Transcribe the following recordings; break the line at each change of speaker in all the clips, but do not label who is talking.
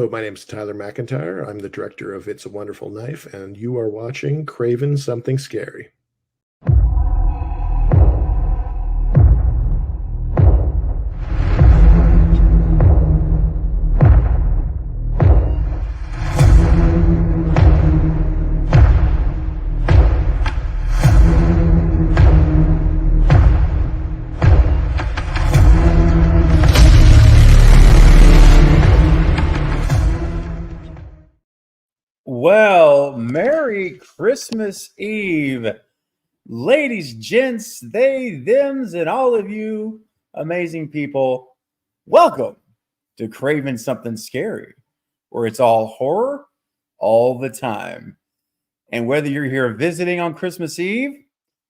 Hello, my name is Tyler McIntyre. I'm the director of It's a Wonderful Knife, and you are watching Craven Something Scary.
Well, Merry Christmas Eve, ladies, gents, they, thems, and all of you amazing people. Welcome to Craven Something Scary, where it's all horror all the time. And whether you're here visiting on Christmas Eve,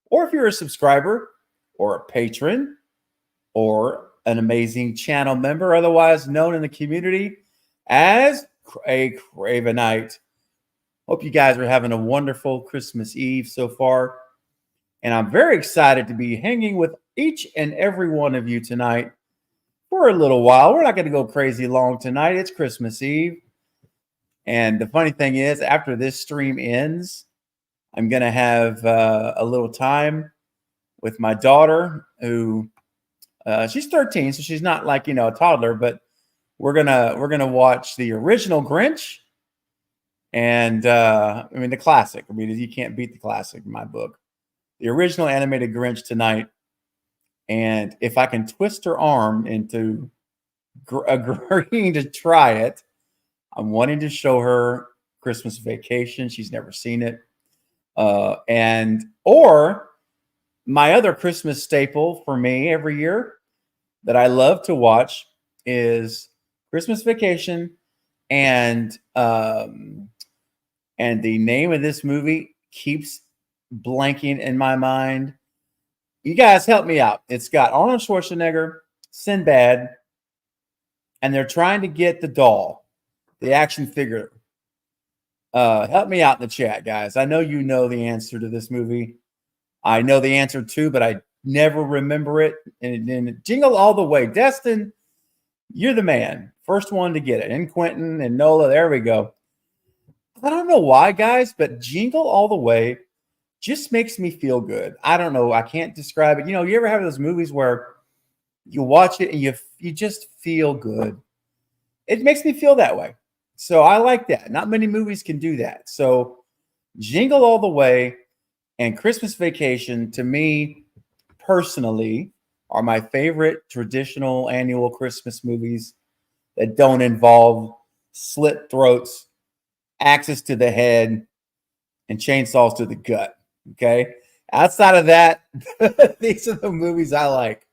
or if you're a subscriber, or a patron, or an amazing channel member, otherwise known in the community as a Cravenite. Hope you guys are having a wonderful Christmas Eve so far. And I'm very excited to be hanging with each and every one of you tonight for a little while. We're not going to go crazy long tonight. It's Christmas Eve. And the funny thing is, after this stream ends, I'm going to have a little time with my daughter who she's 13, so she's not like, a toddler, but we're gonna watch the original Grinch. And the classic. You can't beat the classic in my book. The original animated Grinch tonight. And if I can twist her arm into agreeing to try it, I'm wanting to show her Christmas Vacation. She's never seen it. Or my other Christmas staple for me every year that I love to watch is Christmas Vacation and the name of this movie keeps blanking in my mind. You guys help me out. It's got Arnold Schwarzenegger, Sinbad, and they're trying to get the doll, the action figure. Help me out in the chat, guys. I know you know the answer to this movie. I know the answer too, but I never remember it. And Jingle All the Way. Destin, you're the man. First one to get it. And Quentin and Nola, there we go. I don't know why, guys, but Jingle All the Way just makes me feel good. I don't know. I can't describe it. You ever have those movies where you watch it and you just feel good? It makes me feel that way. So I like that. Not many movies can do that. So Jingle All the Way and Christmas Vacation, to me personally, are my favorite traditional annual Christmas movies that don't involve slit throats, axes to the head, and chainsaws to the gut. Okay. Outside of that, these are the movies I like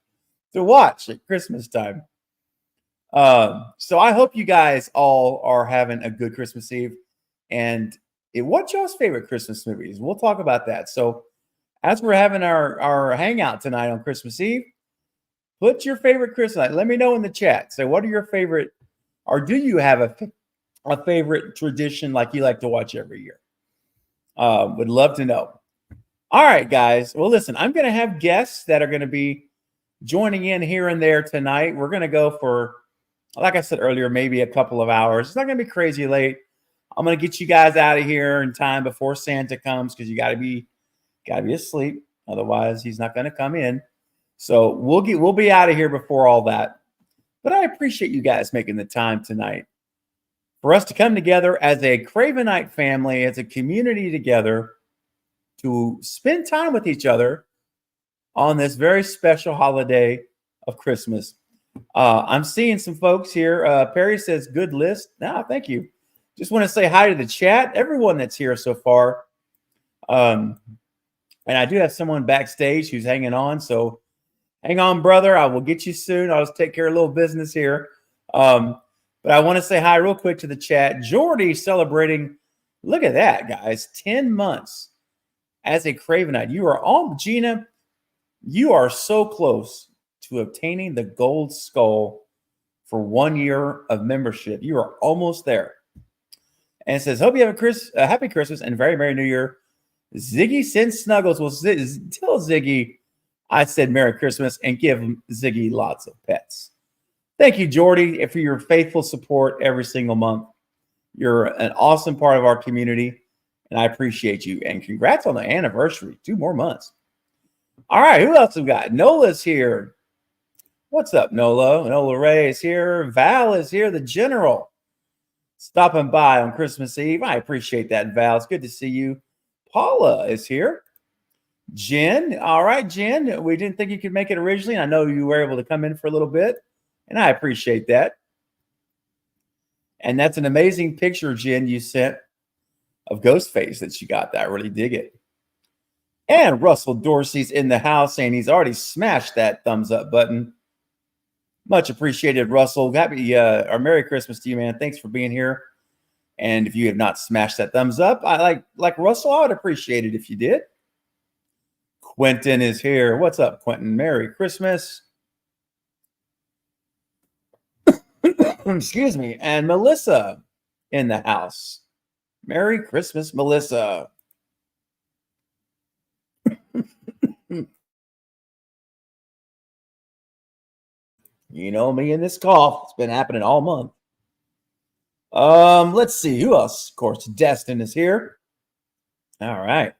to watch at Christmas time. So I hope you guys all are having a good Christmas Eve. And what's y'all's favorite Christmas movies? We'll talk about that. So as we're having our hangout tonight on Christmas Eve, put your favorite Christmas. Let me know in the chat. Say, what are your favorite, or do you have a favorite tradition like you like to watch every year? Would love to know. All right, guys. Well, listen, I'm going to have guests that are going to be joining in here and there tonight. We're going to go for, like I said earlier, maybe a couple of hours. It's not going to be crazy late. I'm going to get you guys out of here in time before Santa comes because you got to be asleep. Otherwise, he's not going to come in. So we'll be out of here before all that. But I appreciate you guys making the time tonight for us to come together as a Cravenite family, as a community together to spend time with each other on this very special holiday of Christmas. I'm seeing some folks here. Perry says, good list. No, thank you. Just want to say hi to the chat, everyone that's here so far. And I do have someone backstage who's hanging on. So hang on, brother. I will get you soon. I'll just take care of a little business here. But I want to say hi real quick to the chat. Jordy celebrating, look at that, guys, 10 months as a Cravenite. You are on, Gina, you are so close to obtaining the gold skull for 1 year of membership. You are almost there. And it says, hope you have a happy Christmas and very Merry New Year. Ziggy sends snuggles. Well, tell Ziggy I said Merry Christmas and give Ziggy lots of pets. Thank you, Jordy, for your faithful support every single month. You're an awesome part of our community, and I appreciate you. And congrats on the anniversary. 2 more months. All right, who else we got? Nola's here. What's up, Nola? Nola Ray is here. Val is here, the general, stopping by on Christmas Eve. I appreciate that, Val. It's good to see you. Paula is here. Jen. All right, Jen. We didn't think you could make it originally. I know you were able to come in for a little bit, and I appreciate that. And that's an amazing picture, Jen, you sent of Ghostface that you got. I really dig it. And Russell Dorsey's in the house saying he's already smashed that thumbs up button. Much appreciated, Russell. Happy or Merry Christmas to you, man. Thanks for being here. And if you have not smashed that thumbs up, I like Russell, I would appreciate it if you did. Quentin is here. What's up, Quentin? Merry Christmas. Excuse me. And Melissa in the house. Merry Christmas, Melissa. You know me and this cough. It's been happening all month. Let's see. Who else? Of course, Destin is here. All right.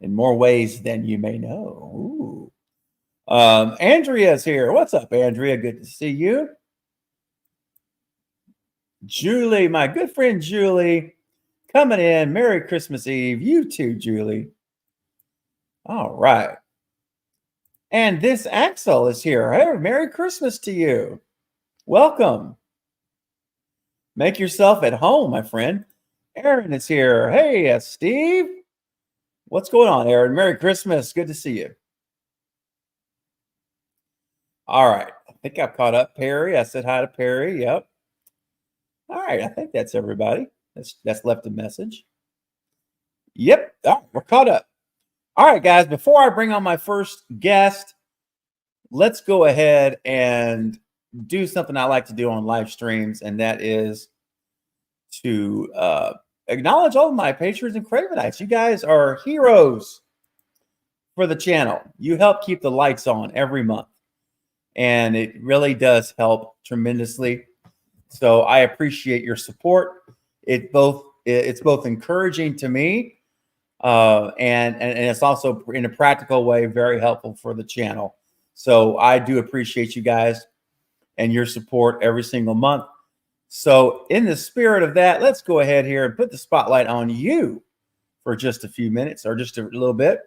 In more ways than you may know. Ooh. Andrea's here. What's up, Andrea? Good to see you. Julie, my good friend Julie, coming in. Merry Christmas Eve. You too, Julie. All right. And this Axel is here. Hey, Merry Christmas to you. Welcome. Make yourself at home, my friend. Aaron is here. Hey, Steve. What's going on, Aaron? Merry Christmas. Good to see you. All right. I think I've caught up Perry. I said hi to Perry. Yep. All right. I think that's everybody that's left a message. Yep. Oh, we're caught up. All right, guys. Before I bring on my first guest, let's go ahead and do something I like to do on live streams, and that is to acknowledge all of my patrons and Cravenites. You guys are heroes for the channel. You help keep the lights on every month, and it really does help tremendously. So I appreciate your support. It's both encouraging to me, and it's also in a practical way very helpful for the channel. So I do appreciate you guys and your support every single month. So in the spirit of that, let's go ahead here and put the spotlight on you for just a few minutes or just a little bit.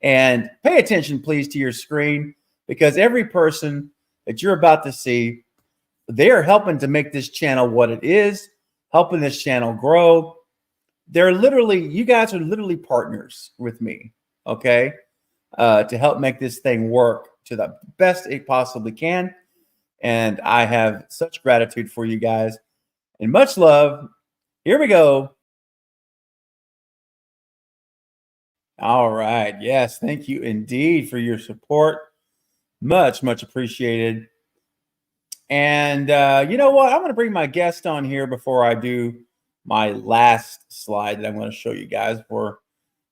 And pay attention, please, to your screen, because every person that you're about to see, they are helping to make this channel what it is, helping this channel grow. You guys are literally partners with me, okay, to help make this thing work to the best it possibly can. And I have such gratitude for you guys and much love. Here we go. All right. Yes. Thank you indeed for your support. Much, much appreciated. And you know what? I'm going to bring my guest on here before I do my last slide that I'm going to show you guys for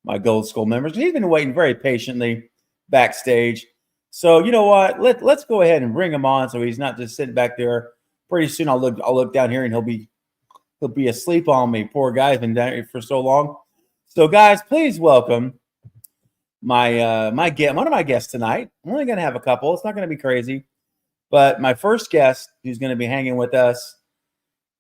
my Gold School members. He's been waiting very patiently backstage. So you know what? Let's go ahead and bring him on so he's not just sitting back there. Pretty soon I'll look down here and he'll be asleep on me. Poor guy, has been down here for so long. So guys, please welcome my one of my guests tonight. I'm only gonna have a couple. It's not gonna be crazy. But my first guest who's gonna be hanging with us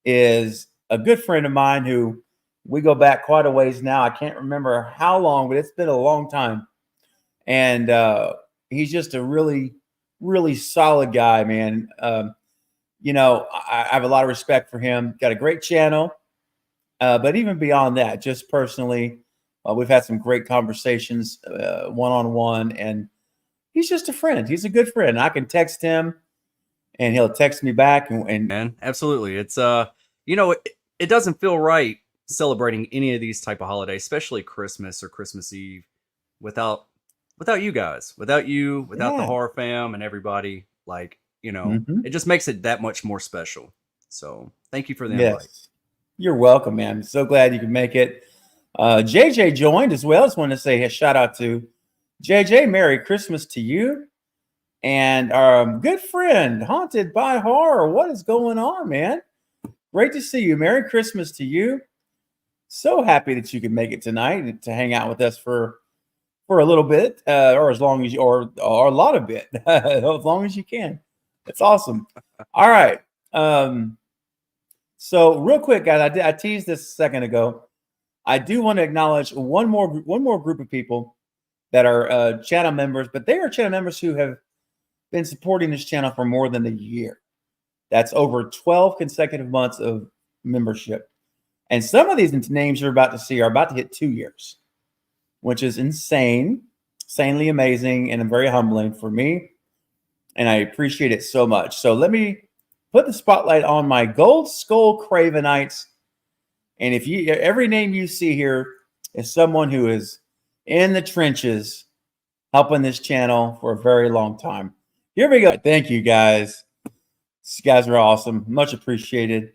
is a good friend of mine who we go back quite a ways now. I can't remember how long, but it's been a long time. And he's just a really, really solid guy, man. You know, I have a lot of respect for him. Got a great channel. But even beyond that, just personally, we've had some great conversations one-on-one. And he's just a friend. He's a good friend. I can text him and he'll text me back.
Man, absolutely. It's, you know, it doesn't feel right celebrating any of these type of holidays, especially Christmas or Christmas Eve, without you guys, without the horror fam and everybody. Like, you know, it just makes it that much more special. So thank you for the invite.
You're welcome, man. I'm so glad you could make it. JJ joined as well. Just wanted to say a shout out to JJ. Merry Christmas to you. and our good friend, Haunted by Horror. What is going on, man? Great to see you. Merry Christmas to you. So happy that you could make it tonight to hang out with us for a little bit, or as long as you, or a lot of bit, as long as you can. It's awesome. All right. So real quick, guys, I teased this a second ago. I do want to acknowledge one more group of people that are channel members, but they are channel members who have been supporting this channel for more than a year. That's over 12 consecutive months of membership. And some of these names you're about to see are about to hit 2 years, which is insanely amazing and very humbling for me. And I appreciate it so much. So let me put the spotlight on my Gold Skull Cravenites. And if you, every name you see here is someone who is in the trenches helping this channel for a very long time. Here we go. Thank you, guys. You guys are awesome. Much appreciated.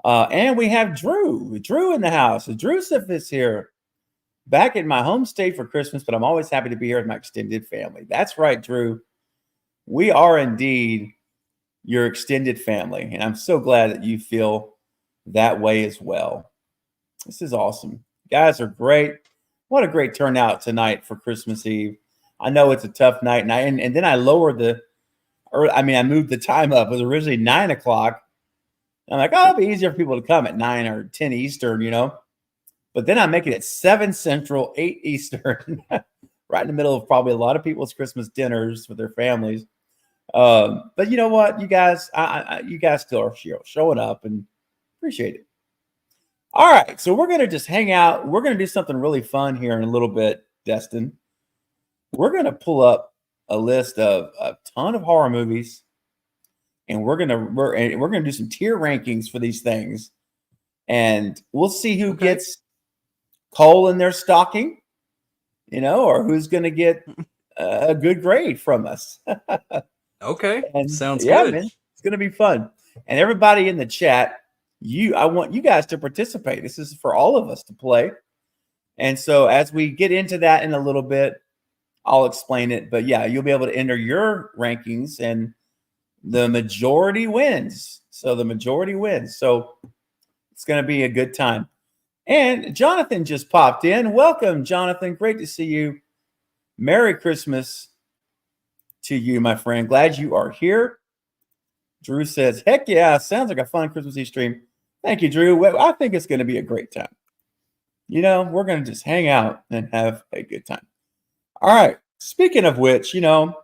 And we have Drew in the house. Drewsif is here, back in my home state for Christmas, but I'm always happy to be here with my extended family. That's right, Drew. We are indeed your extended family, and I'm so glad that you feel that way as well. This is awesome. You guys are great. What a great turnout tonight for Christmas Eve. I know it's a tough night, and then I lowered I moved the time up. It was originally 9 o'clock. I'm like, oh, it'll be easier for people to come at 9 or 10 Eastern, you know. But then I make it at 7 Central, 8 Eastern, right in the middle of probably a lot of people's Christmas dinners with their families. But you know what, you guys, you guys still are showing up, and appreciate it. All right, so we're gonna just hang out. We're gonna do something really fun here in a little bit, Destin. We're gonna pull up a list of a ton of horror movies, and we're gonna do some tier rankings for these things, and we'll see who gets coal in their stocking, you know, or who's gonna get a good grade from us.
Okay,
And
sounds
yeah,
good.
man, it's gonna be fun. And everybody in the chat, I want you guys to participate. This is for all of us to play. And so as we get into that in a little bit, I'll explain it. But yeah, you'll be able to enter your rankings, and the majority wins. So the majority wins. So it's gonna be a good time. And Jonathan just popped in. Welcome, Jonathan. Great to see you. Merry Christmas to you, my friend. Glad you are here. Drew says, heck yeah, sounds like a fun Christmas Eve stream. Thank you, Drew. I think it's going to be a great time. You know, we're going to just hang out and have a good time. All right. Speaking of which, you know,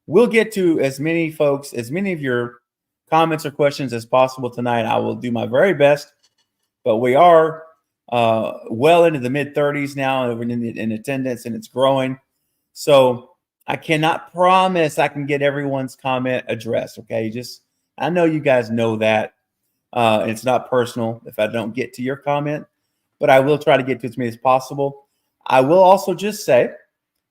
we'll get to as many folks, as many of your comments or questions as possible tonight. I will do my very best, but we are well into the mid-30s now in attendance, and it's growing. So I cannot promise I can get everyone's comment addressed. Okay. I know you guys know that. It's not personal if I don't get to your comment, but I will try to get to as many as possible. I will also just say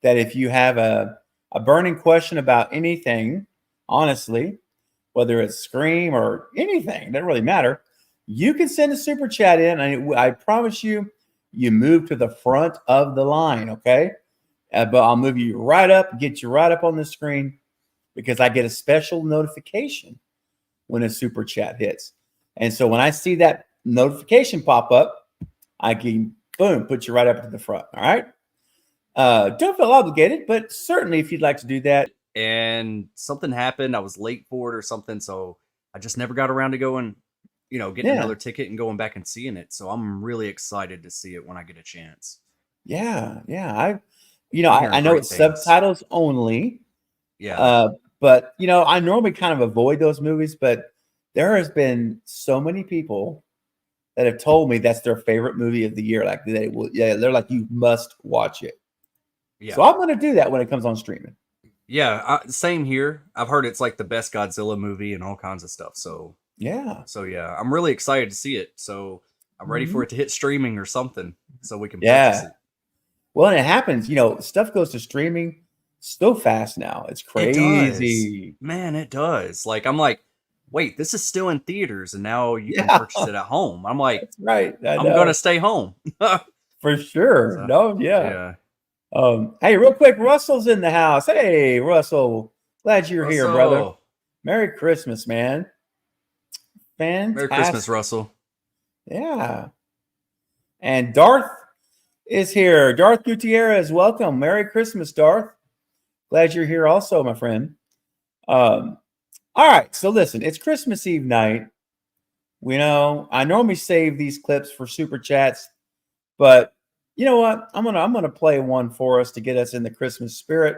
that if you have a burning question about anything, honestly, whether it's Scream or anything, it doesn't really matter, you can send a super chat in. I promise you move to the front of the line. Okay. But I'll move you right up, get you right up on the screen, because I get a special notification when a super chat hits. And so when I see that notification pop up, I can, boom, put you right up to the front. All right. Don't feel obligated, but certainly if you'd like to do that.
And something happened. I was late for it or something. So I just never got around to going, you know, getting another ticket and going back and seeing it. So I'm really excited to see it when I get a chance.
Yeah. Yeah. I know it's subtitles only.
Yeah.
But, you know, I normally kind of avoid those movies, but there has been so many people that have told me that's their favorite movie of the year. Like they're like, you must watch it. Yeah. So I'm going to do that when it comes on streaming.
Yeah. Same here. I've heard it's like the best Godzilla movie and all kinds of stuff. So
yeah.
I'm really excited to see it. So I'm ready for it to hit streaming or something so we can purchase it.
Well, and it happens, you know, stuff goes to streaming so fast now. It's crazy.
Man, it does. Like, I'm like, wait, this is still in theaters, and now you can purchase it at home. I'm like,
that's right.
I'm going to stay home.
For sure. So, yeah. Hey, real quick, Russell's in the house. Hey, Russell, glad you're here, brother.
Russell.
Merry Christmas, man.
Merry
Fantastic.
Christmas, Russell.
Yeah. And Darth is here. Darth Gutierrez, welcome. Merry Christmas, Darth. Glad you're here also, my friend. All right, so listen, it's Christmas Eve night. I normally save these clips for super chats, but you know what? I'm gonna play one for us to get us in the Christmas spirit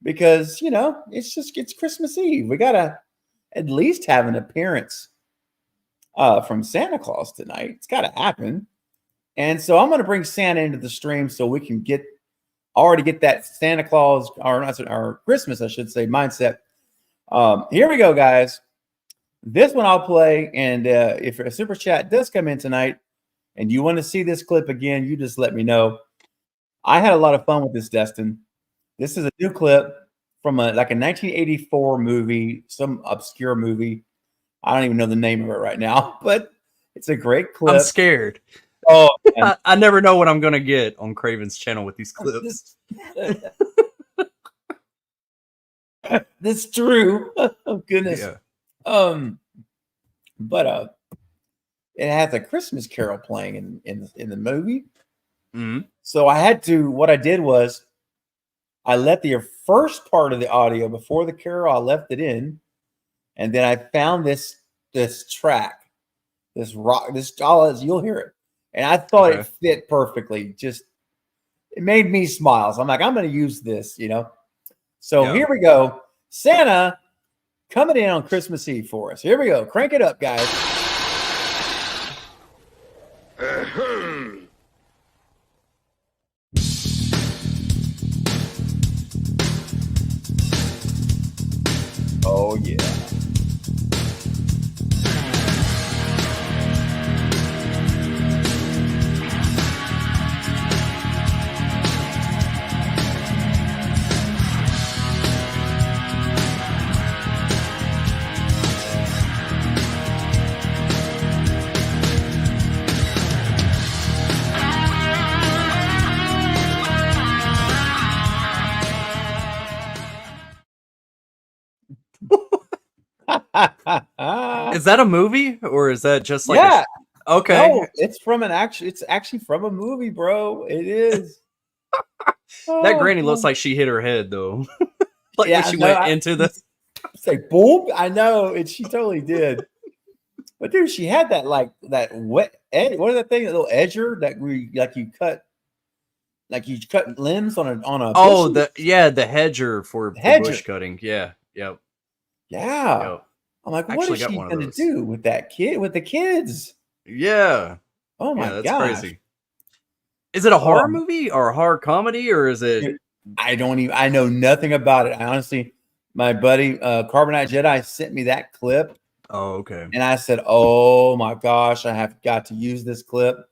because it's Christmas Eve. We gotta at least have an appearance from Santa Claus tonight. It's gotta happen. And so I'm gonna bring Santa into the stream so we can already get that Santa Claus or Christmas, I should say, mindset. Here we go, guys. This one I'll play, and if a super chat does come in tonight, and you want to see this clip again, you just let me know. I had a lot of fun with this, Destin. This is a new clip from a 1984 movie, some obscure movie. I don't even know the name of it right now, but it's a great clip.
I'm scared.
Oh, man.
I never know what I'm gonna get on Craven's channel with these clips.
That's true. Oh goodness.
Yeah.
But it has a Christmas Carol playing in the movie.
Mm-hmm.
So what I did was I let the first part of the audio before the carol, I left it in, and then I found this track, this rock, you'll hear it. And I thought it fit perfectly. Just it made me smile. So I'm like, I'm gonna use this, So here we go. Santa coming in on Christmas Eve for us. Here we go. Crank it up, guys. Oh, yeah.
Is that a movie or is that just like
yeah?
Okay.
No, it's actually from a movie, bro. It is.
That granny looks like she hit her head though. Like when she went into the
it's like boom. I know, and she totally did. But dude, she had that wet edge. What is that thing? A little edger that you cut limbs on a
Oh,
bush?
the hedger for bush cutting. Yeah. Yep.
Yeah.
Yep.
I'm like, what
Actually
is
got
she
one of
gonna
those.
do with the kids?
Yeah.
Oh my
that's
gosh.
crazy. Is it a horror movie or a horror comedy or is it?
Dude, I know nothing about it. I honestly, my buddy Carbonite Jedi sent me that clip.
Oh, okay.
And I said, oh my gosh, I have got to use this clip.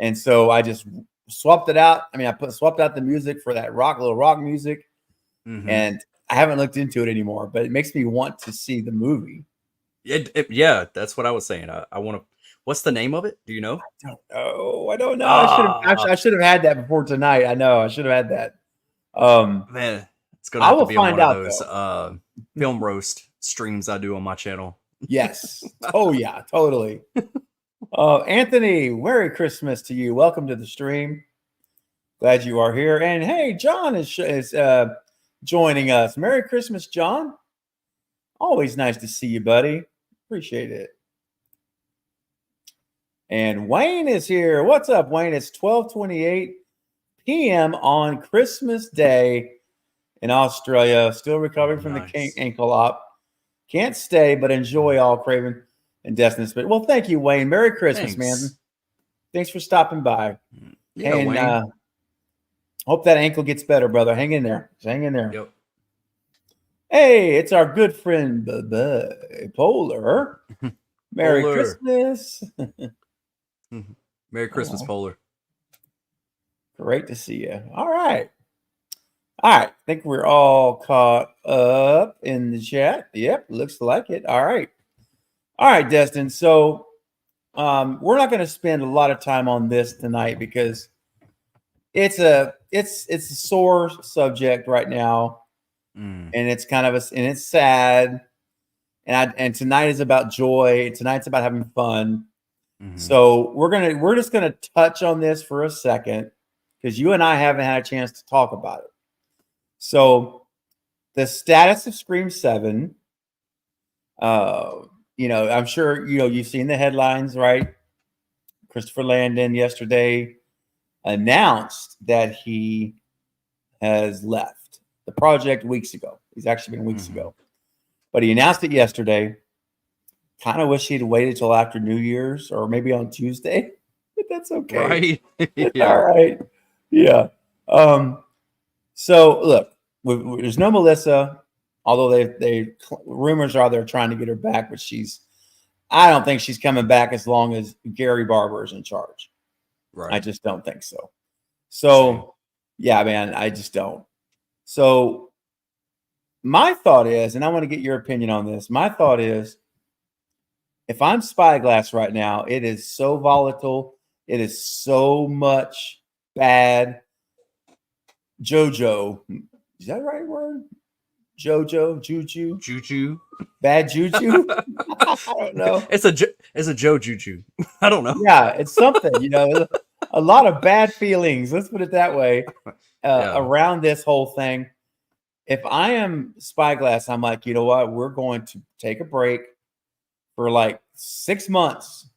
And so I just swapped it out. I mean, swapped out the music for that little rock music.
Mm-hmm.
And I haven't looked into it anymore, but it makes me want to see the movie.
Yeah, that's what I was saying. I want to. What's the name of it? Do you know?
I don't know. I should have had that before tonight. I know I should have had that.
Man, it's gonna have to be on one of those film roast streams I do on my channel.
Yes. Oh yeah, totally. Anthony, Merry Christmas to you. Welcome to the stream. Glad you are here. And hey, John is joining us. Merry Christmas, John. Always nice to see you, buddy. Appreciate it. And Wayne is here. What's up, Wayne? It's 12:28 p.m. on Christmas Day in Australia. Still recovering from the ankle op. Can't stay, but enjoy all Craven and Destiny's. But well, thank you, Wayne. Merry Christmas, man. Thanks for stopping by.
Yeah, and
Wayne. Hope that ankle gets better, brother. Hang in there. Just hang in there.
Yep.
Hey, it's our good friend Polar. Merry Christmas.
Merry Christmas, Polar.
Great to see you. All right. I think we're all caught up in the chat. Yep, looks like it. All right, Destin. So we're not going to spend a lot of time on this tonight because it's a sore subject right now,
Mm,
and it's kind of and it's sad. And tonight is about joy. Tonight's about having fun.
mhm.
So we're just gonna touch on this for a second because you and I haven't had a chance to talk about it. So the status of Scream 7, I'm sure you've seen the headlines, right? Christopher Landon yesterday announced that he has left the project weeks ago. He's actually been weeks
Mhm.
ago, but he announced it yesterday. Kind of wish he'd waited till after New Year's or maybe on Tuesday, but that's okay.
Right?
All
Yeah.
right. Yeah. So look, there's no Melissa, although they rumors are they're trying to get her back, but I don't think she's coming back as long as Gary Barber is in charge. I
Right.
just don't think so.
Same.
So yeah, man, I just don't. So my thought is, and I want to get your opinion on this. My thought is, if I'm Spyglass right now, it is so volatile. It is so much bad. JoJo, is that the right word? JoJo, juju,
Juju.
bad juju. I don't know.
It's a Joe Juju. I don't know.
Yeah, it's something. A lot of bad feelings. Let's put it that way.
Yeah.
Around this whole thing. If I am Spyglass, I'm like, you know what? We're going to take a break for like 6 months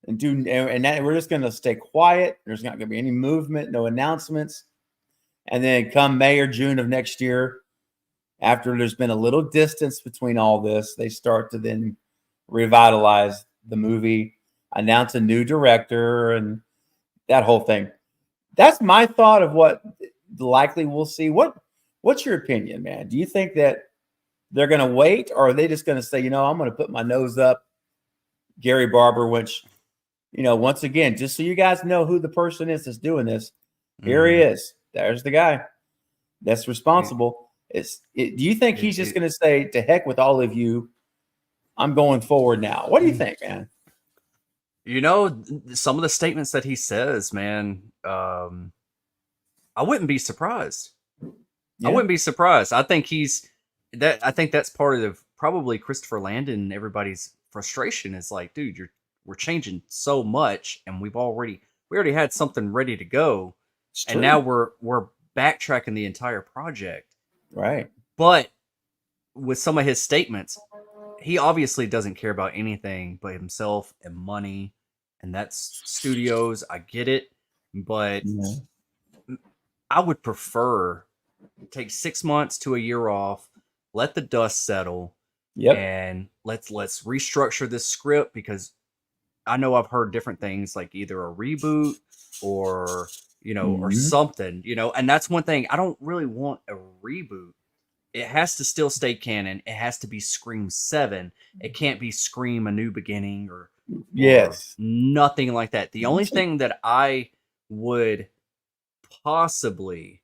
and we're just going to stay quiet. There's not going to be any movement, no announcements. And then come May or June of next year, after there's been a little distance between all this, they start to then revitalize the movie, announce a new director, and that whole thing. That's my thought of what likely we'll see. What's your opinion, man? Do you think that they're going to wait, or are they just going to say, I'm going to put my nose up, Gary Barber, which, once again, just so you guys know who the person is that's doing this, here he
Mhm.
is. There's the guy that's responsible. Do you think he's just going to say, to heck with all of you, I'm going forward now? What do you think, man?
Some of the statements that he says, man, I wouldn't be surprised. I
Yeah.
wouldn't be surprised. I think I think that's part of probably Christopher Landon and everybody's frustration is like, dude, we're changing so much and we already had something ready to go.
It's
And
true.
now we're backtracking the entire project.
Right.
But with some of his statements, he obviously doesn't care about anything but himself and money, and that's studios. I get it, but
Yeah.
I would prefer take 6 months to a year off, let the dust settle,
Yep.
and let's restructure this script because I know I've heard different things like either a reboot or or
Mhm.
something, and that's one thing I don't really want a reboot. It has to still stay canon. It has to be Scream 7. It can't be Scream A New Beginning or
Yes.
nothing like that. The only thing that I would possibly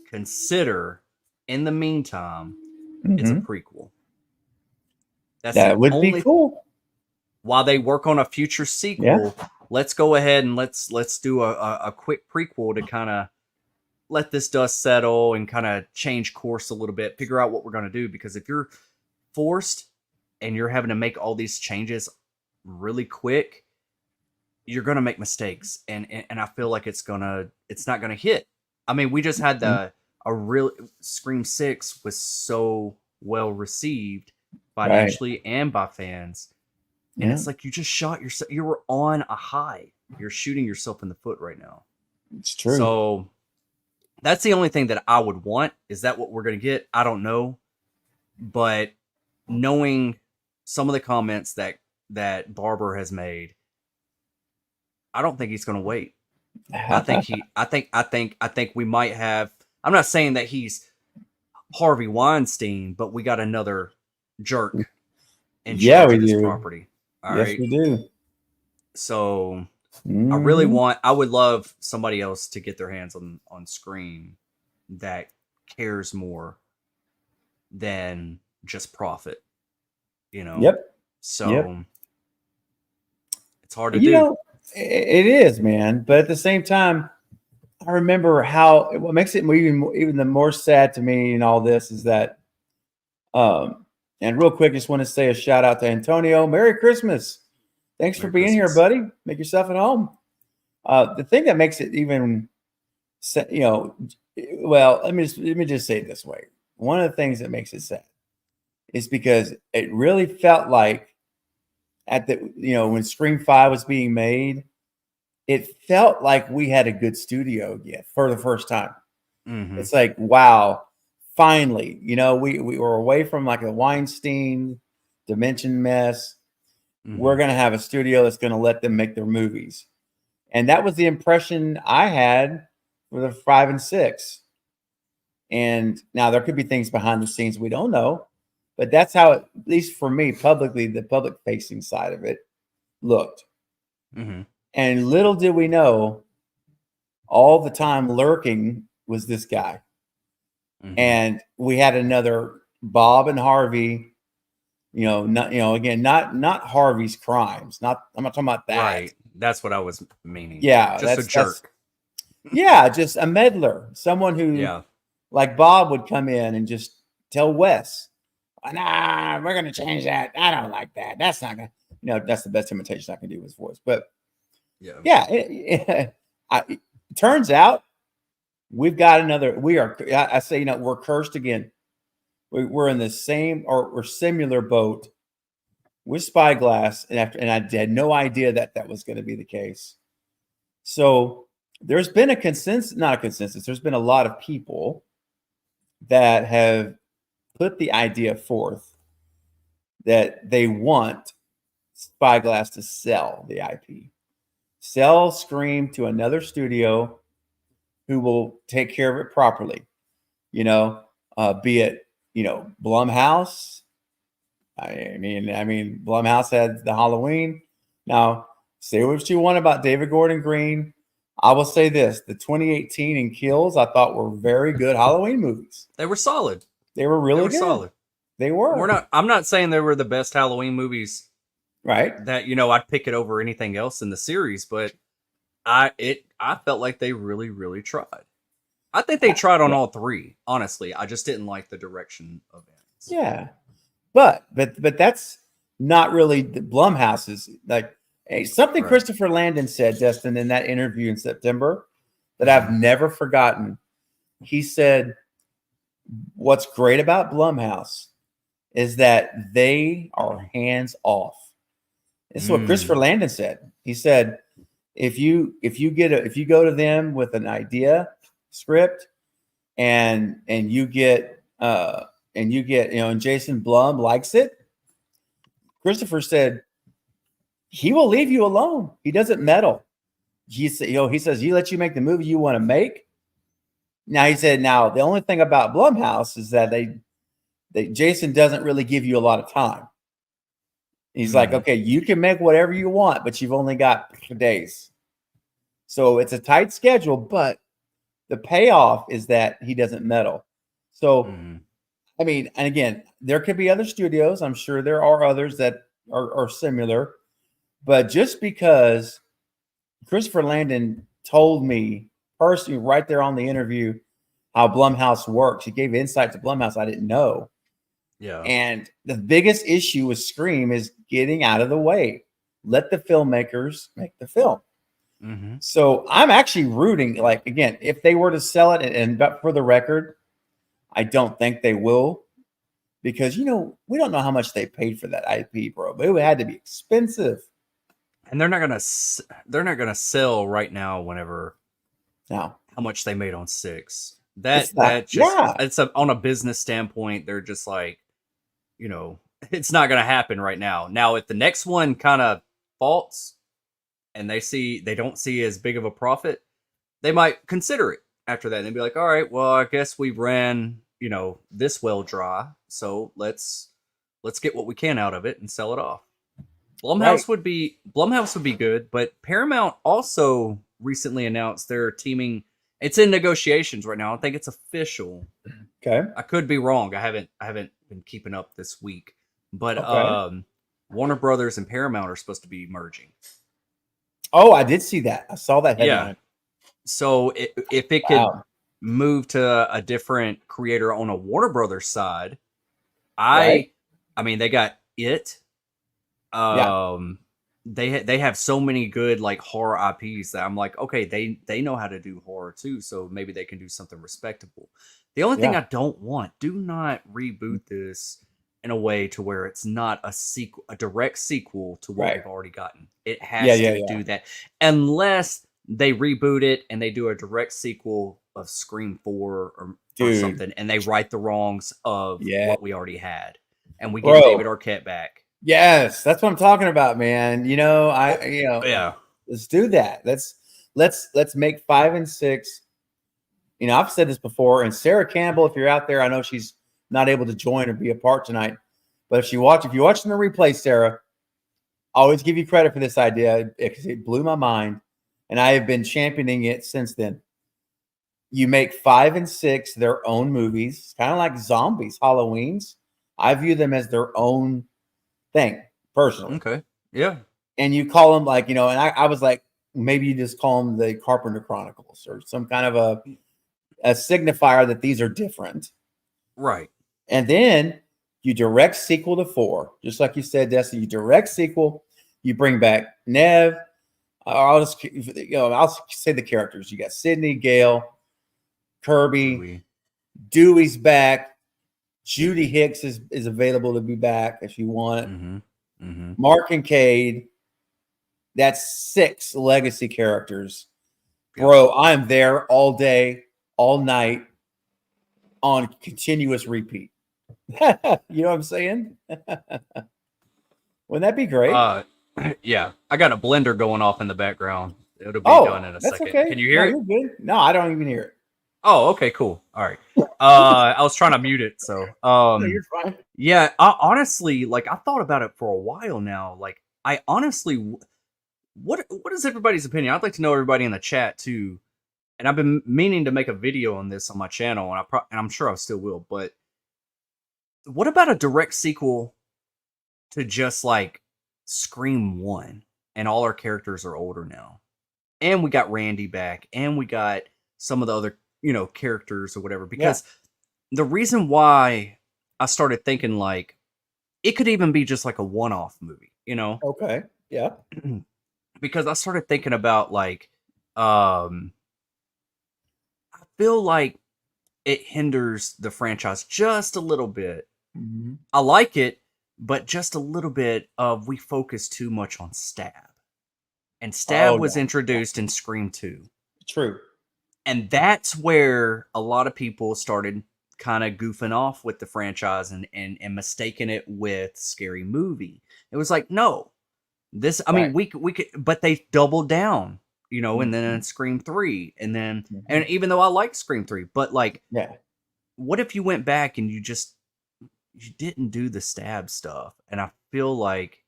consider in the meantime is a
Mhm.
prequel. That's the
That would be
only
cool.
while they work on a future
Yeah.
sequel, let's go ahead and let's do a quick prequel to kind of let this dust settle and kind of change course a little bit, figure out what we're going to do. Because if you're forced and you're having to make all these changes really quick, you're going to make mistakes. And I feel like it's not going to hit. I mean, we just had
Mhm.
a real Scream 6 was so well received
Right.
financially and by fans. And
Yeah.
it's like you just shot yourself. You were on a high. You're shooting yourself in the foot right now.
It's true.
So that's the only thing that I would want. Is that what we're going to get? I don't know. But knowing some of the comments that Barber has made, I don't think he's going to wait. I think we might have. I'm not saying that he's Harvey Weinstein, but we got another jerk in
Yeah,
charge
we
of this
do.
property. All
Yes,
right.
we do.
So
Mhm.
I would love somebody else to get their hands on Scream that cares more than just profit,
Yep.
So
Yep.
it's hard to do.
It is, man. But at the same time, I remember how what makes it even the more sad to me in all this is that and real quick, just want to say a shout out to Antonio. Merry Christmas. Thanks for
Merry
being here,
Christmas.
buddy. Make yourself at home. The thing that makes it even, well, let me just say it this way. One of the things that makes it sad is because it really felt like when Scream 5 was being made, it felt like we had a good studio again for the first time.
Mhm.
It's like, wow, finally, we were away from like a Weinstein Dimension mess. We're
Mhm.
going to have a studio that's going to let them make their movies. And that was the impression I had for the 5 and 6. And now there could be things behind the scenes we don't know, but that's how at least for me, publicly, the public facing side of it looked.
Mhm.
And little did we know, all the time lurking was this guy.
Mhm.
And we had another Bob and Harvey, not Harvey's crimes. I'm not talking about that.
Right. That's what I was meaning.
Yeah,
Just a jerk.
Yeah, just a meddler, someone who,
Yeah.
like Bob, would come in and just tell Wes, "Nah, we're gonna change that. I don't like that. That's not gonna." That's the best imitation I can do with his voice. But
Yeah.
yeah, it turns out we've got another. We are. I say, we're cursed again. We're in the same or similar boat with Spyglass, and I had no idea that was going to be the case. So there's been a consensus, not a consensus. There's been a lot of people that have put the idea forth that they want Spyglass to sell the IP, sell Scream to another studio who will take care of it properly. Be it Blumhouse. I mean, Blumhouse had the Halloween. Now, say what you want about David Gordon Green. I will say this: the 2018 and Kills, I thought were very good Halloween movies.
They were solid.
They were really good.
Solid.
They were.
I'm not saying they were the best Halloween movies
Right.
that I'd pick it over anything else in the series, but I felt like they really, really tried. I think they tried on all three. Honestly, I just didn't like the direction of it.
Yeah, but that's not really the Blumhouse's. Like, something
Right.
Christopher Landon said, Destin, in that interview in September that I've never forgotten. He said, "What's great about Blumhouse is that they are hands off." This is what Christopher Landon said. He said, if you go to them with an idea script and you get and Jason Blum likes it, Christopher said he will leave you alone. He doesn't meddle. He says he lets you make the movie you want to make. Now he said, now the only thing about Blumhouse is that Jason doesn't really give you a lot of time. He's like, okay, you can make whatever you want, but you've only got days. So it's a tight schedule, but the payoff is that he doesn't meddle. So, I mean, and again, there could be other studios. I'm sure there are others that are similar. But just because Christopher Landon told me personally right there on the interview how Blumhouse works, he gave insight to Blumhouse I didn't know.
Yeah.
And the biggest issue with Scream is getting out of the way. Let the filmmakers make the film. So I'm actually rooting, like, again, if they were to sell it, and but for the record, I don't think they will, because we don't know how much they paid for that IP, bro. But it had to be expensive.
And they're not gonna sell right now. Whenever
how
much they made on 6, it's on a business standpoint, they're just like, it's not gonna happen right now. Now, if the next one kind of faults and they don't see as big of a profit, they might consider it after that. And they'd be like, all right, well, I guess we ran, this well dry. So let's get what we can out of it and sell it off. Blumhouse would be good, but Paramount also recently announced they're teaming. It's in negotiations right now. I think it's official.
Okay.
I could be wrong. I haven't been keeping up this week. But Warner Brothers and Paramount are supposed to be merging.
Oh, I did see that. I saw that headline.
So if it could
Wow.
move to a different creator on a Warner Brothers side,
Right?
I mean, they got it.
Yeah.
They have so many good like horror IPs that I'm like, okay, they know how to do horror too, so maybe they can do something respectable. The only thing
Yeah.
I don't want, do not reboot this in a way to where it's not a sequel, a direct sequel to what
Right.
we've already gotten. It
Yeah.
has
Yeah.
to
Yeah.
do that unless they reboot it and they do a direct sequel of Scream 4 or
Dude.
something, and they right the wrongs of
Yeah.
what we already had, and we get
Bro.
David Arquette back.
Yes, that's what I'm talking about, man.
Yeah.
Let's do that. Let's make 5 and 6. I've said this before, and Sarah Campbell, if you're out there, I know she's not able to join or be a part tonight, but if you're watching the replay, Sarah, I always give you credit for this idea because it blew my mind, and I have been championing it since then. You make 5 and 6 their own movies, kind of like zombies, Halloweens. I view them as their own thing, personally.
Okay. Yeah.
And you call them and I was like, maybe you just call them the Carpenter Chronicles or some kind of a signifier that these are different.
Right.
And then you direct sequel to 4, just like you said, Destiny. You direct sequel, you bring back Nev. I'll say the characters. You got Sydney, Gale, Kirby, Dewey's back. Judy Hicks is available to be back if you want. Mark and Cade. That's 6 legacy characters. Bro, I'm there all day, all night on continuous repeat. You know what I'm saying? Wouldn't that be great?
Yeah. I got a blender going off in the background. It'll be done in a second.
Okay.
Can you hear it?
You're good. No, I don't even hear it.
Oh, okay, cool. All right. I was trying to mute it, so
No, you're fine.
yeah, I honestly, like, I thought about it for a while now. Like, I honestly, what is everybody's opinion? I'd like to know everybody in the chat too. And I've been meaning to make a video on this on my channel, and I'm sure I still will. But what about a direct sequel to just like Scream 1, and all our characters are older now, and we got Randy back, and we got some of the other characters or whatever? Because the reason why I started thinking like it could even be just like a one-off movie,
Okay. Yeah.
because I started thinking about like I feel like it hinders the franchise just a little bit. I like it, but just a little bit of we focus too much on Stab. And Stab was introduced in Scream 2.
True.
And that's where a lot of people started kind of goofing off with the franchise and mistaking it with Scary Movie. It was like, no, this, I mean, we could, but they doubled down, and then in Scream 3, and then, and even though I like Scream 3, but like, what if you went back and you didn't do the Stab stuff? And I feel like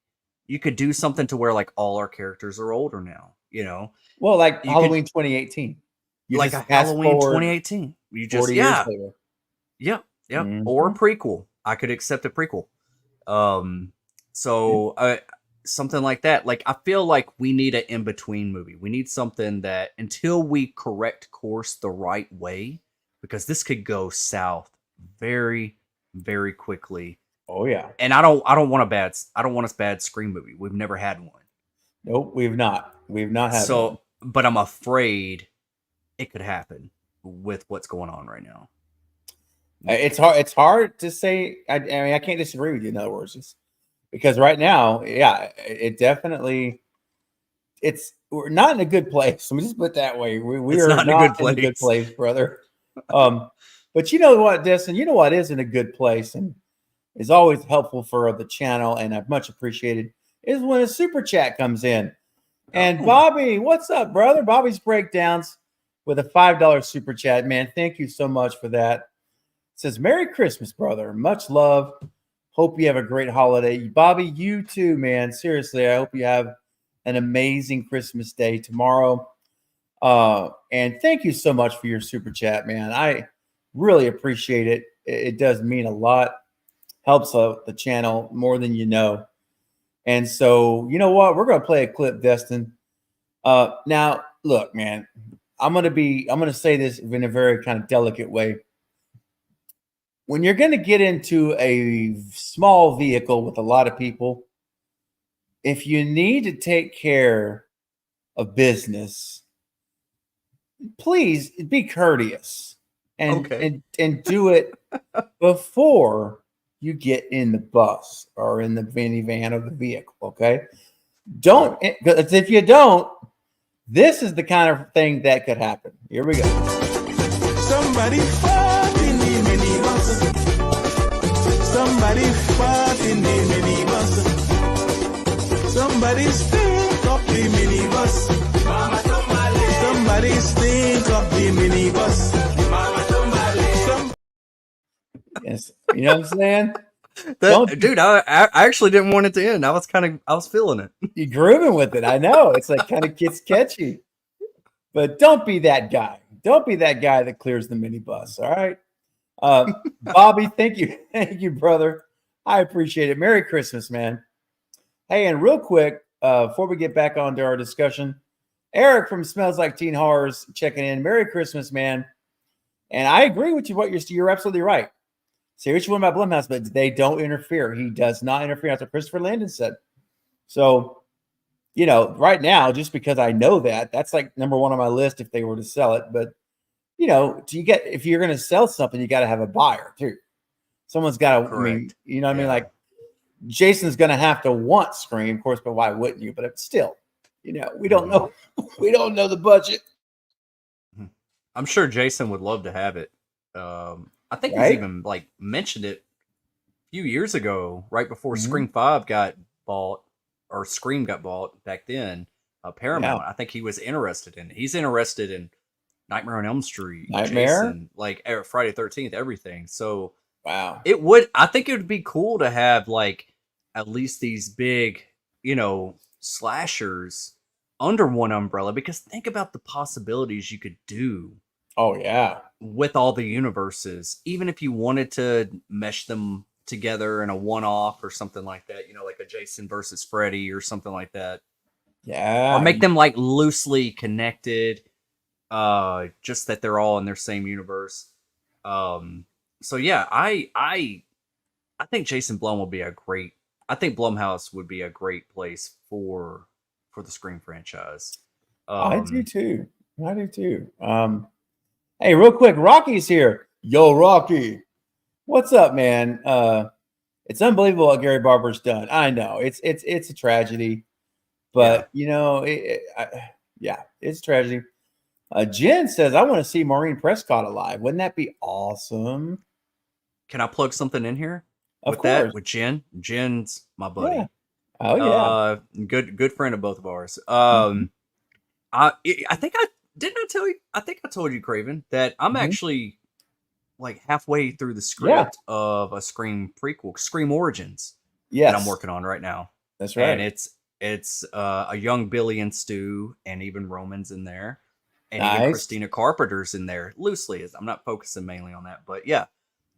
you could do something to where like all our characters are older now,
Well, like Halloween 2018.
Like a Halloween 2018. You just,
40 years later.
Yep. Or a prequel. I could accept a prequel. So something like that. Like, I feel like we need an in-between movie. We need something that, until we correct course the right way, because this could go south very, very quickly.
Oh yeah.
And I don't want a bad Scream movie. We've never had one.
Nope, we've not. We've not had one.
But I'm afraid it could happen with what's going on right now.
It's hard to say. I mean, I can't disagree with you. In other words, because right now, it definitely, we're not in a good place. Let me just put it that way. We are not in a good place, brother. But you know what, Destin? You know what is in a good place and is always helpful for the channel, and I've much appreciated, is when a super chat comes in. And Bobby, what's up, brother? Bobby's Breakdowns with a $5 super chat. Man, thank you so much for that. It says, Merry Christmas, brother. Much love. Hope you have a great holiday. Bobby, you too, man. Seriously, I hope you have an amazing Christmas day tomorrow. And thank you so much for your super chat, man. I really appreciate it. It does mean a lot. Helps the channel more than you know. And so, you know what? We're going to play a clip, Destin. Now, look, man, I'm gonna say this in a very kind of delicate way. When you're going to get into a small vehicle with a lot of people, if you need to take care of business, please be courteous and
Okay.
and do it before you get in the bus or in the minivan of the vehicle. Okay, don't, because if you don't, this is the kind of thing that could happen. Here we go.
Somebody fought in the minibus. Somebody fought in the minibus. Somebody stink up the minibus. Mama, somebody stink up the minibus. Mama,
Yes, you know what I'm saying?
Dude, I actually didn't want it to end. I was feeling it.
You're grooving with it. I know. It's like kind of gets catchy. But don't be that guy. Don't be that guy that clears the minibus. All right. Bobby, thank you. Thank you, brother. I appreciate it. Merry Christmas, man. Hey, and real quick, before we get back on to our discussion, Eric from Smells Like Teen Horrors checking in. Merry Christmas, man. And I agree with you. You're absolutely right. Say what you want about Blumhouse, but they don't interfere. He does not interfere. That's what Christopher Landon said. So, right now, just because I know that's like number one on my list if they were to sell it. But if you're going to sell something, you got to have a buyer too. Someone's got to.
Correct.
I mean, like Jason's going to have to want Scream, of course, but why wouldn't you? But still, we don't know. We don't know the budget.
I'm sure Jason would love to have it. I think he's even like mentioned it a few years ago, right before Scream 5 got bought, or Scream got bought back then. Paramount. I think he was interested in it. He's interested in Nightmare on Elm Street, Jason, like Friday 13th, everything. So
wow,
I think it would be cool to have like at least these big, slashers under one umbrella, because think about the possibilities you could do.
Oh yeah,
with all the universes, even if you wanted to mesh them together in a one-off or something like that, like a Jason versus Freddy or something like that.
Yeah,
or make them like loosely connected, just that they're all in their same universe. So yeah, I think Jason Blum will be I think Blumhouse would be a great place for the Scream franchise.
I do too. Hey, real quick, Rocky's here. Yo, Rocky, what's up, man? It's unbelievable what Gary Barber's done. I know it's a tragedy, but it's a tragedy. Jen says, "I want to see Maureen Prescott alive. Wouldn't that be awesome?"
Can I plug something in here?
Of course.
With Jen. Jen's my buddy.
Yeah. Oh yeah.
Good friend of both of ours. I think I think I told you, Craven, that I'm actually like halfway through the script of a Scream prequel, Scream Origins, that I'm working on right now.
That's right.
And it's a young Billy and Stu, and even Roman's in there, and even Christina Carpenter's in there loosely. I'm not focusing mainly on that, but yeah,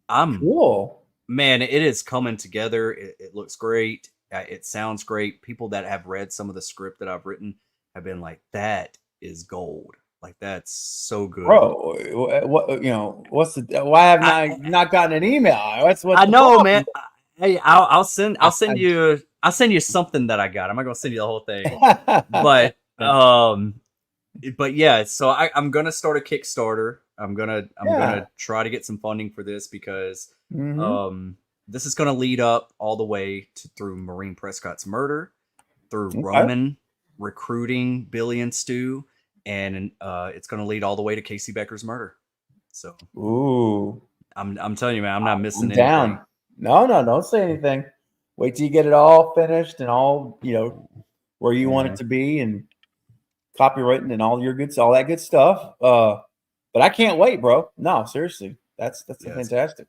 cool.
Man, it is coming together. It looks great. It sounds great. People that have read some of the script that I've written have been like, "That is gold." Like, that's so good,
bro. What's why have I not gotten an email?
I know, man. Hey, I'll send you something that I got. I'm not gonna send you the whole thing, but yeah. So I'm gonna start a Kickstarter. I'm gonna try to get some funding for this, because this is gonna lead up all the way through Maureen Prescott's murder, through Roman recruiting Billy and Stu. And it's going to lead all the way to Casey Becker's murder. So, I'm telling you, man, I'm not missing anything.
Down. No, don't say anything. Wait till you get it all finished and all where you want it to be, and copywritten and all that good stuff. But I can't wait, bro. No, seriously, that's fantastic.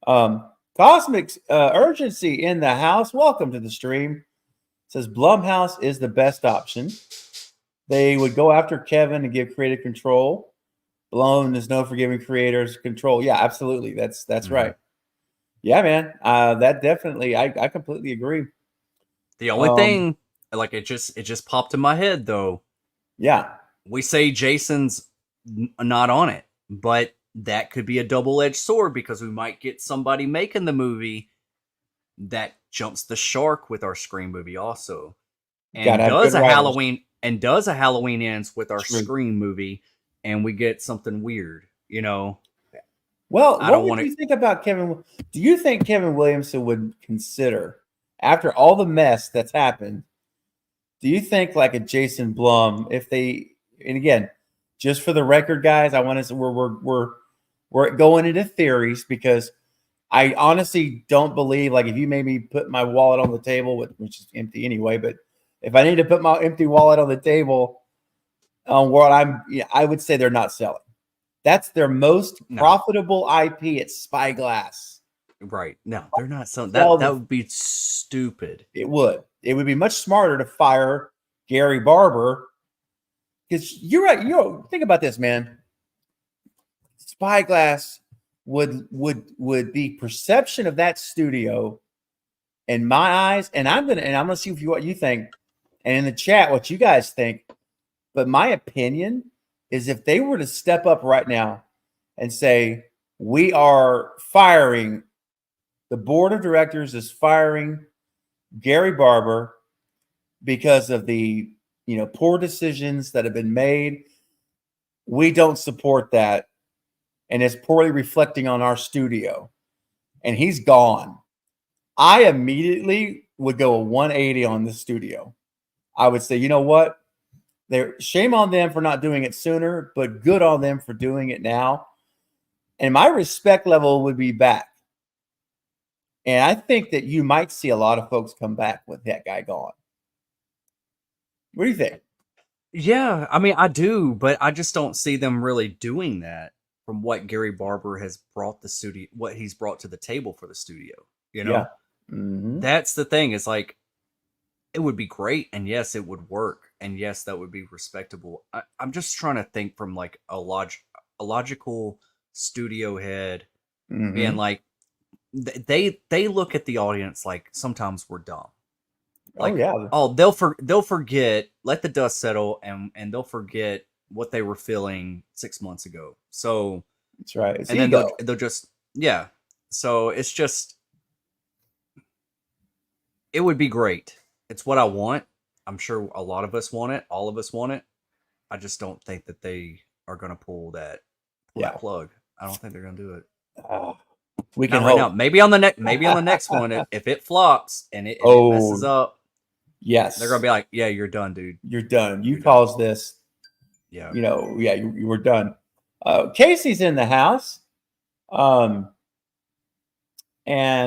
Cosmic Urgency in the house. Welcome to the stream. Says Blumhouse is the best option. They would go after Kevin and give creative control. Blum is known for giving creators control. Yeah, absolutely. That's right. Yeah, man. That definitely, I completely agree.
The only thing, like, it just popped in my head though.
Yeah.
we say Jason's not on it, but that could be a double-edged sword because we might get somebody making the movie that jumps the shark with our Scream movie also, and
Gotta have
does
good
a
writers.
Halloween ends with our
True.
Scream movie, and we get something weird, you know.
Well,
I don't
what would
wanna-
you think about Kevin? Do you think Kevin Williamson would consider, after all the mess that's happened, do you think like a Jason Blum, if they, and again, just for the record, guys, I want to, we're going into theories because I honestly don't believe, like, if you made me put my wallet on the table, which is empty anyway, but if I need to put my empty wallet on the table on what I would say they're not selling. That's their most profitable IP at Spyglass.
Right. No, they're not selling
Sell
that.
the-
That would be stupid.
It would. It would be much smarter to fire Gary Barber. Because you're right. Think about this, man. Spyglass would be perception of that studio in my eyes, and I'm gonna see what you think, and in the chat what you guys think. But my opinion is if they were to step up right now and say, we are firing, the board of directors is firing Gary Barber because of the poor decisions that have been made. We don't support that. And it's poorly reflecting on our studio. And he's gone. I immediately would go a 180 on the studio. I would say, you know what? Shame on them for not doing it sooner, but good on them for doing it now. And my respect level would be back. And I think that you might see a lot of folks come back with that guy gone. What do you think?
Yeah, I mean, I do, but I just don't see them really doing that from what Gary Barber has brought the studio, what he's brought to the table for the studio. You know,
Yeah. Mm-hmm.
That's the thing. It's like, it would be great, and yes, it would work, and yes, that would be respectable. I'm just trying to think from like a logical studio head,
Mm-hmm.
being like, they look at the audience like sometimes we're dumb. Like, they'll forget, let the dust settle, and they'll forget what they were feeling 6 months ago. So
that's right. It's
and
ego.
then they'll just So it's just, it would be great. It's what I want. I'm sure a lot of us want it. All of us want it. I just don't think that they are going to pull that plug. I don't think they're going to do it.
We can
Not right now. Maybe on the next one, if it flops and it messes up,
yes,
they're gonna be like, "Yeah, you're done, dude.
You're done. You caused this.
Yeah,
you were done." Casey's in the house, and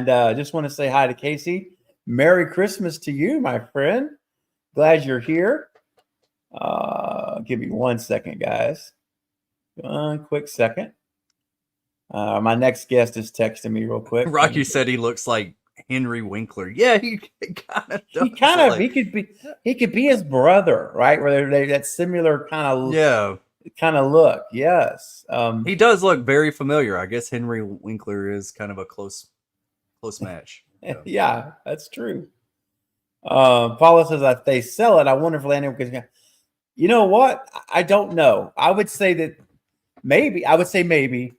just want to say hi to Casey. Merry Christmas to you, my friend. Glad you're here. Give me 1 second, guys. One quick second. My next guest is texting me real quick.
Rocky said he looks like Henry Winkler. Yeah, he kind of.
He could be his brother, right? Where they that similar kind of look. Yes.
He does look very familiar. I guess Henry Winkler is kind of a close match. So.
Yeah, that's true. Paula says if they sell it, I wonder if Landon because you know what? I don't know. I would say that maybe. I would say maybe.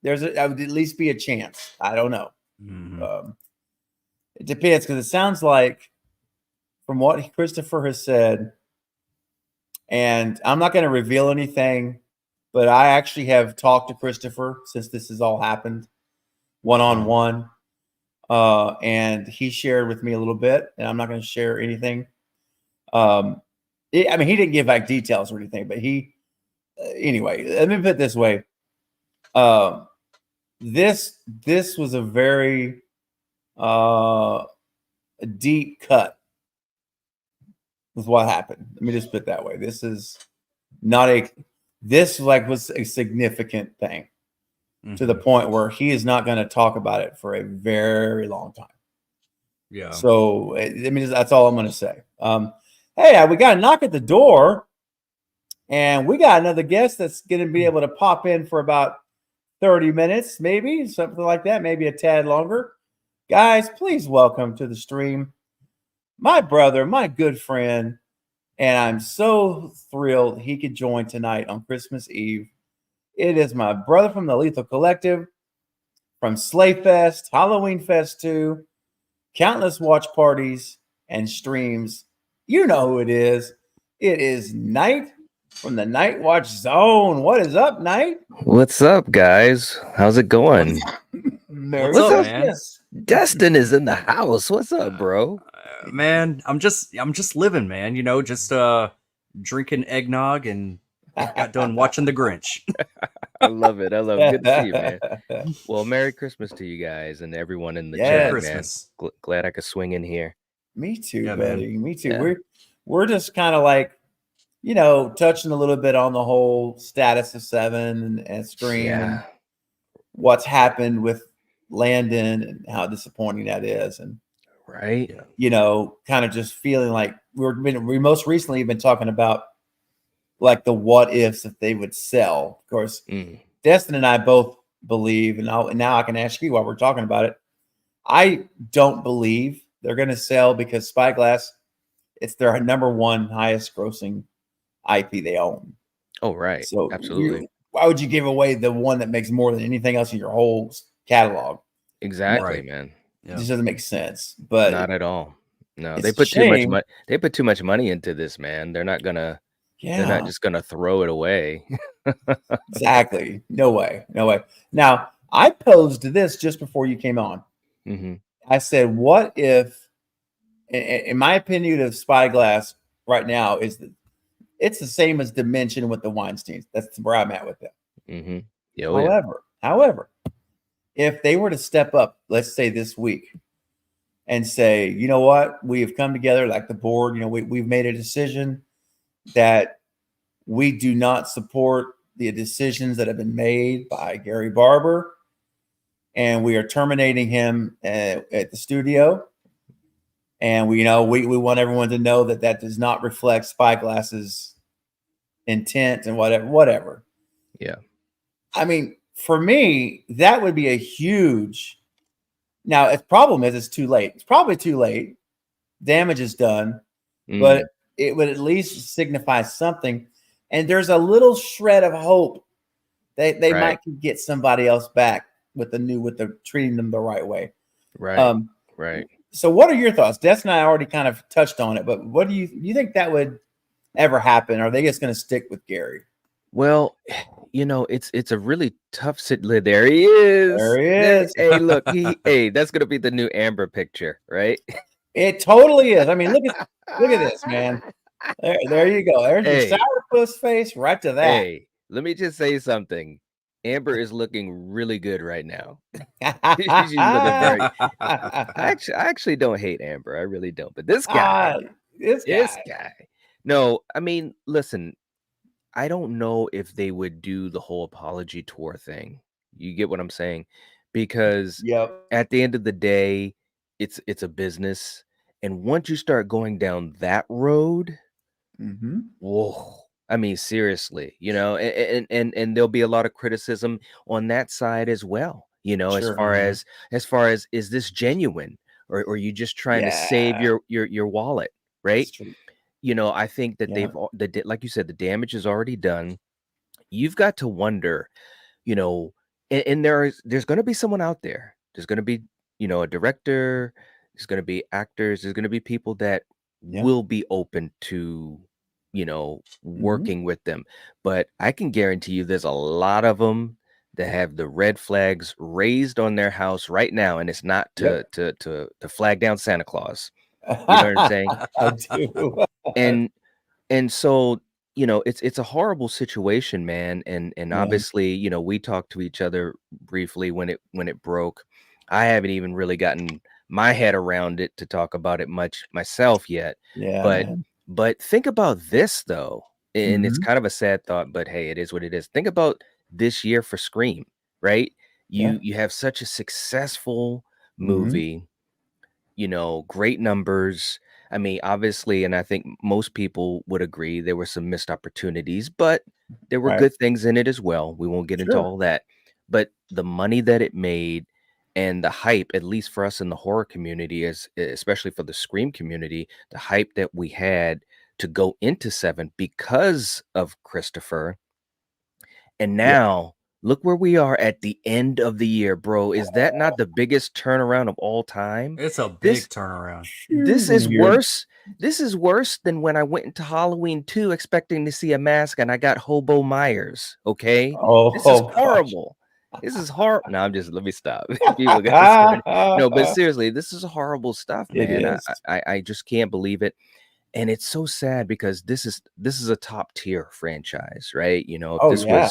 I would at least be a chance. I don't know.
Mm-hmm.
It depends because it sounds like from what Christopher has said, and I'm not going to reveal anything, but I actually have talked to Christopher since this has all happened one-on-one. And he shared with me a little bit, and I'm not going to share anything. He didn't give back details or anything, but anyway, let me put it this way. This was a very deep cut with what happened. Let me just put it that way. This is not was a significant thing to the point where he is not going to talk about it for a very long time.
Yeah.
So that's all I'm going to say. Hey, we got a knock at the door, and we got another guest that's going to be able to pop in for about 30 minutes, maybe something like that, maybe a tad longer. Guys, please welcome to the stream my brother, my good friend, And I'm so thrilled he could join tonight on Christmas Eve. It is my brother from the Lethal Collective, from Slayfest, Halloween Fest 2, countless watch parties and streams. You know who it is. It is Knight from the Night Watch Zone. What is up, Knight?
What's up, guys? How's it going?
Merry
What's up,
Christmas.
Destin is in the house. What's up, bro?
Man, I'm just living, man. You know, just drinking eggnog and got done watching The Grinch.
I love it. I love it. Good to see you, man. Well, Merry Christmas to you guys and everyone in the chat,
Christmas.
man. Glad I could swing in here.
Me too,
Yeah, man.
buddy. Me too.
Yeah.
We're just kind of like, you know, touching a little bit on the whole status of Seven and Scream and
Yeah.
what's happened with Landon and how disappointing that is, and
Right?
you know, kind of just feeling like we most recently been talking about like the what ifs if they would sell. Of course,
Mm.
Destin and I both believe, and now I can ask you while we're talking about it. I don't believe they're going to sell because Spyglass, it's their number one highest grossing IP they own.
Oh, right.
So
Absolutely.
why would you give away the one that makes more than anything else in your whole catalog?
Exactly,
Right.
man.
Yeah.
It just doesn't make sense. But
Not at all. No,
it's
they
a
put too much
shame.
money. They put too much money into this, man. They're not gonna.
Yeah,
They're not just gonna throw it away.
exactly. No way. No way. Now, I posed this just before you came on.
Hmm.
I said, what if, in my opinion of Spyglass right now, is that it's the same as Dimension with the Weinsteins. That's where I'm at with them.
Hmm. Oh, yeah.
However, if they were to step up, let's say this week, and say, you know what, we have come together like the board, you know, we've made a decision that we do not support the decisions that have been made by Gary Barber, and we are terminating him at the studio. And we want everyone to know that that does not reflect Spyglass's intent and whatever.
Yeah.
I mean, for me, that would be a huge. Now, the problem is it's too late. It's probably too late. Damage is done,
Mm.
but it would at least signify something. And there's a little shred of hope that they
Right.
might get somebody else back with the treating them the right way.
Right. Right.
So, what are your thoughts? Des and I already kind of touched on it, but what do you think that would ever happen? Or are they just going to stick with Gary?
Well, you know, it's a really tough There he is.
There he is.
Hey, look, hey, that's gonna be the new Amber picture, right?
It totally is. I mean, look at this, man. There you go. There's
Hey.
your sourpuss face right to that.
Hey, let me just say something. Amber is looking really good right now. She's looking very. I actually don't hate Amber. I really don't. But this guy,
This
guy. No, I mean, listen. I don't know if they would do the whole apology tour thing. You get what I'm saying? Because
Yep.
at the end of the day, it's a business, and once you start going down that road,
Mm-hmm.
whoa. I mean, seriously, you know, and there'll be a lot of criticism on that side as well. You know,
Sure.
as far as is this genuine, or are you just trying to save
Yeah.
your wallet, right?
That's true.
You know, I think that
Yeah.
like you said, the damage is already done. You've got to wonder, you know, and there's going to be someone out there. There's going to be, you know, a director. There's going to be actors. There's going to be people that
Yeah.
will be open to, you know, working with them. But I can guarantee you, there's a lot of them that have the red flags raised on their house right now, and it's not to flag down Santa Claus. You know what I'm saying?
I do.
And so, you know, it's a horrible situation, man. And
Yeah.
obviously, you know, we talked to each other briefly when it broke. I haven't even really gotten my head around it to talk about it much myself yet.
Yeah.
But
Man.
but think about this though. And it's
Mhm.
kind of a sad thought, but hey, it is what it is. Think about this year for Scream, right?
Yeah.
You have such a successful
Mhm.
movie, you know, great numbers. I mean, obviously, and I think most people would agree there were some missed opportunities, but there were
Right.
good things in it as well. We won't get into
Sure.
all that. But the money that it made and the hype, at least for us in the horror community, especially for the Scream community, the hype that we had to go into 7 because of Christopher. And now look where we are at the end of the year, bro. Is that not the biggest turnaround of all time?
It's a big
This
turnaround.
this is
Weird.
worse. This is worse than when I went into Halloween 2 expecting to see a mask and I got Hobo Myers. Okay. This is
gosh.
horrible. This is horrible. No, let me stop. People get started. No, but seriously, this is horrible stuff,
It
man.
is.
I just can't believe it. And it's so sad because this is a top tier franchise, right? You know, if this was,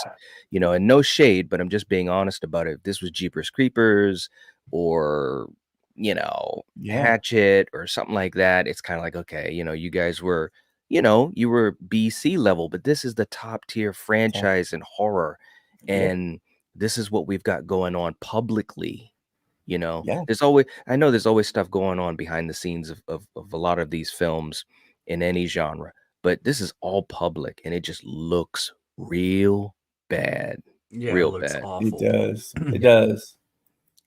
you know, and no shade, but I'm just being honest about it. If this was Jeepers Creepers or, you know, Hatchet or something like that, it's kind of like, okay, you know, you guys were, you know, you were BC level, but this is the top tier franchise in horror. And this is what we've got going on publicly. You know, there's always stuff going on behind the scenes of a lot of these films in any genre, but this is all public and it just looks real bad.
Yeah,
Real
it looks
bad.
awful.
It does. It does.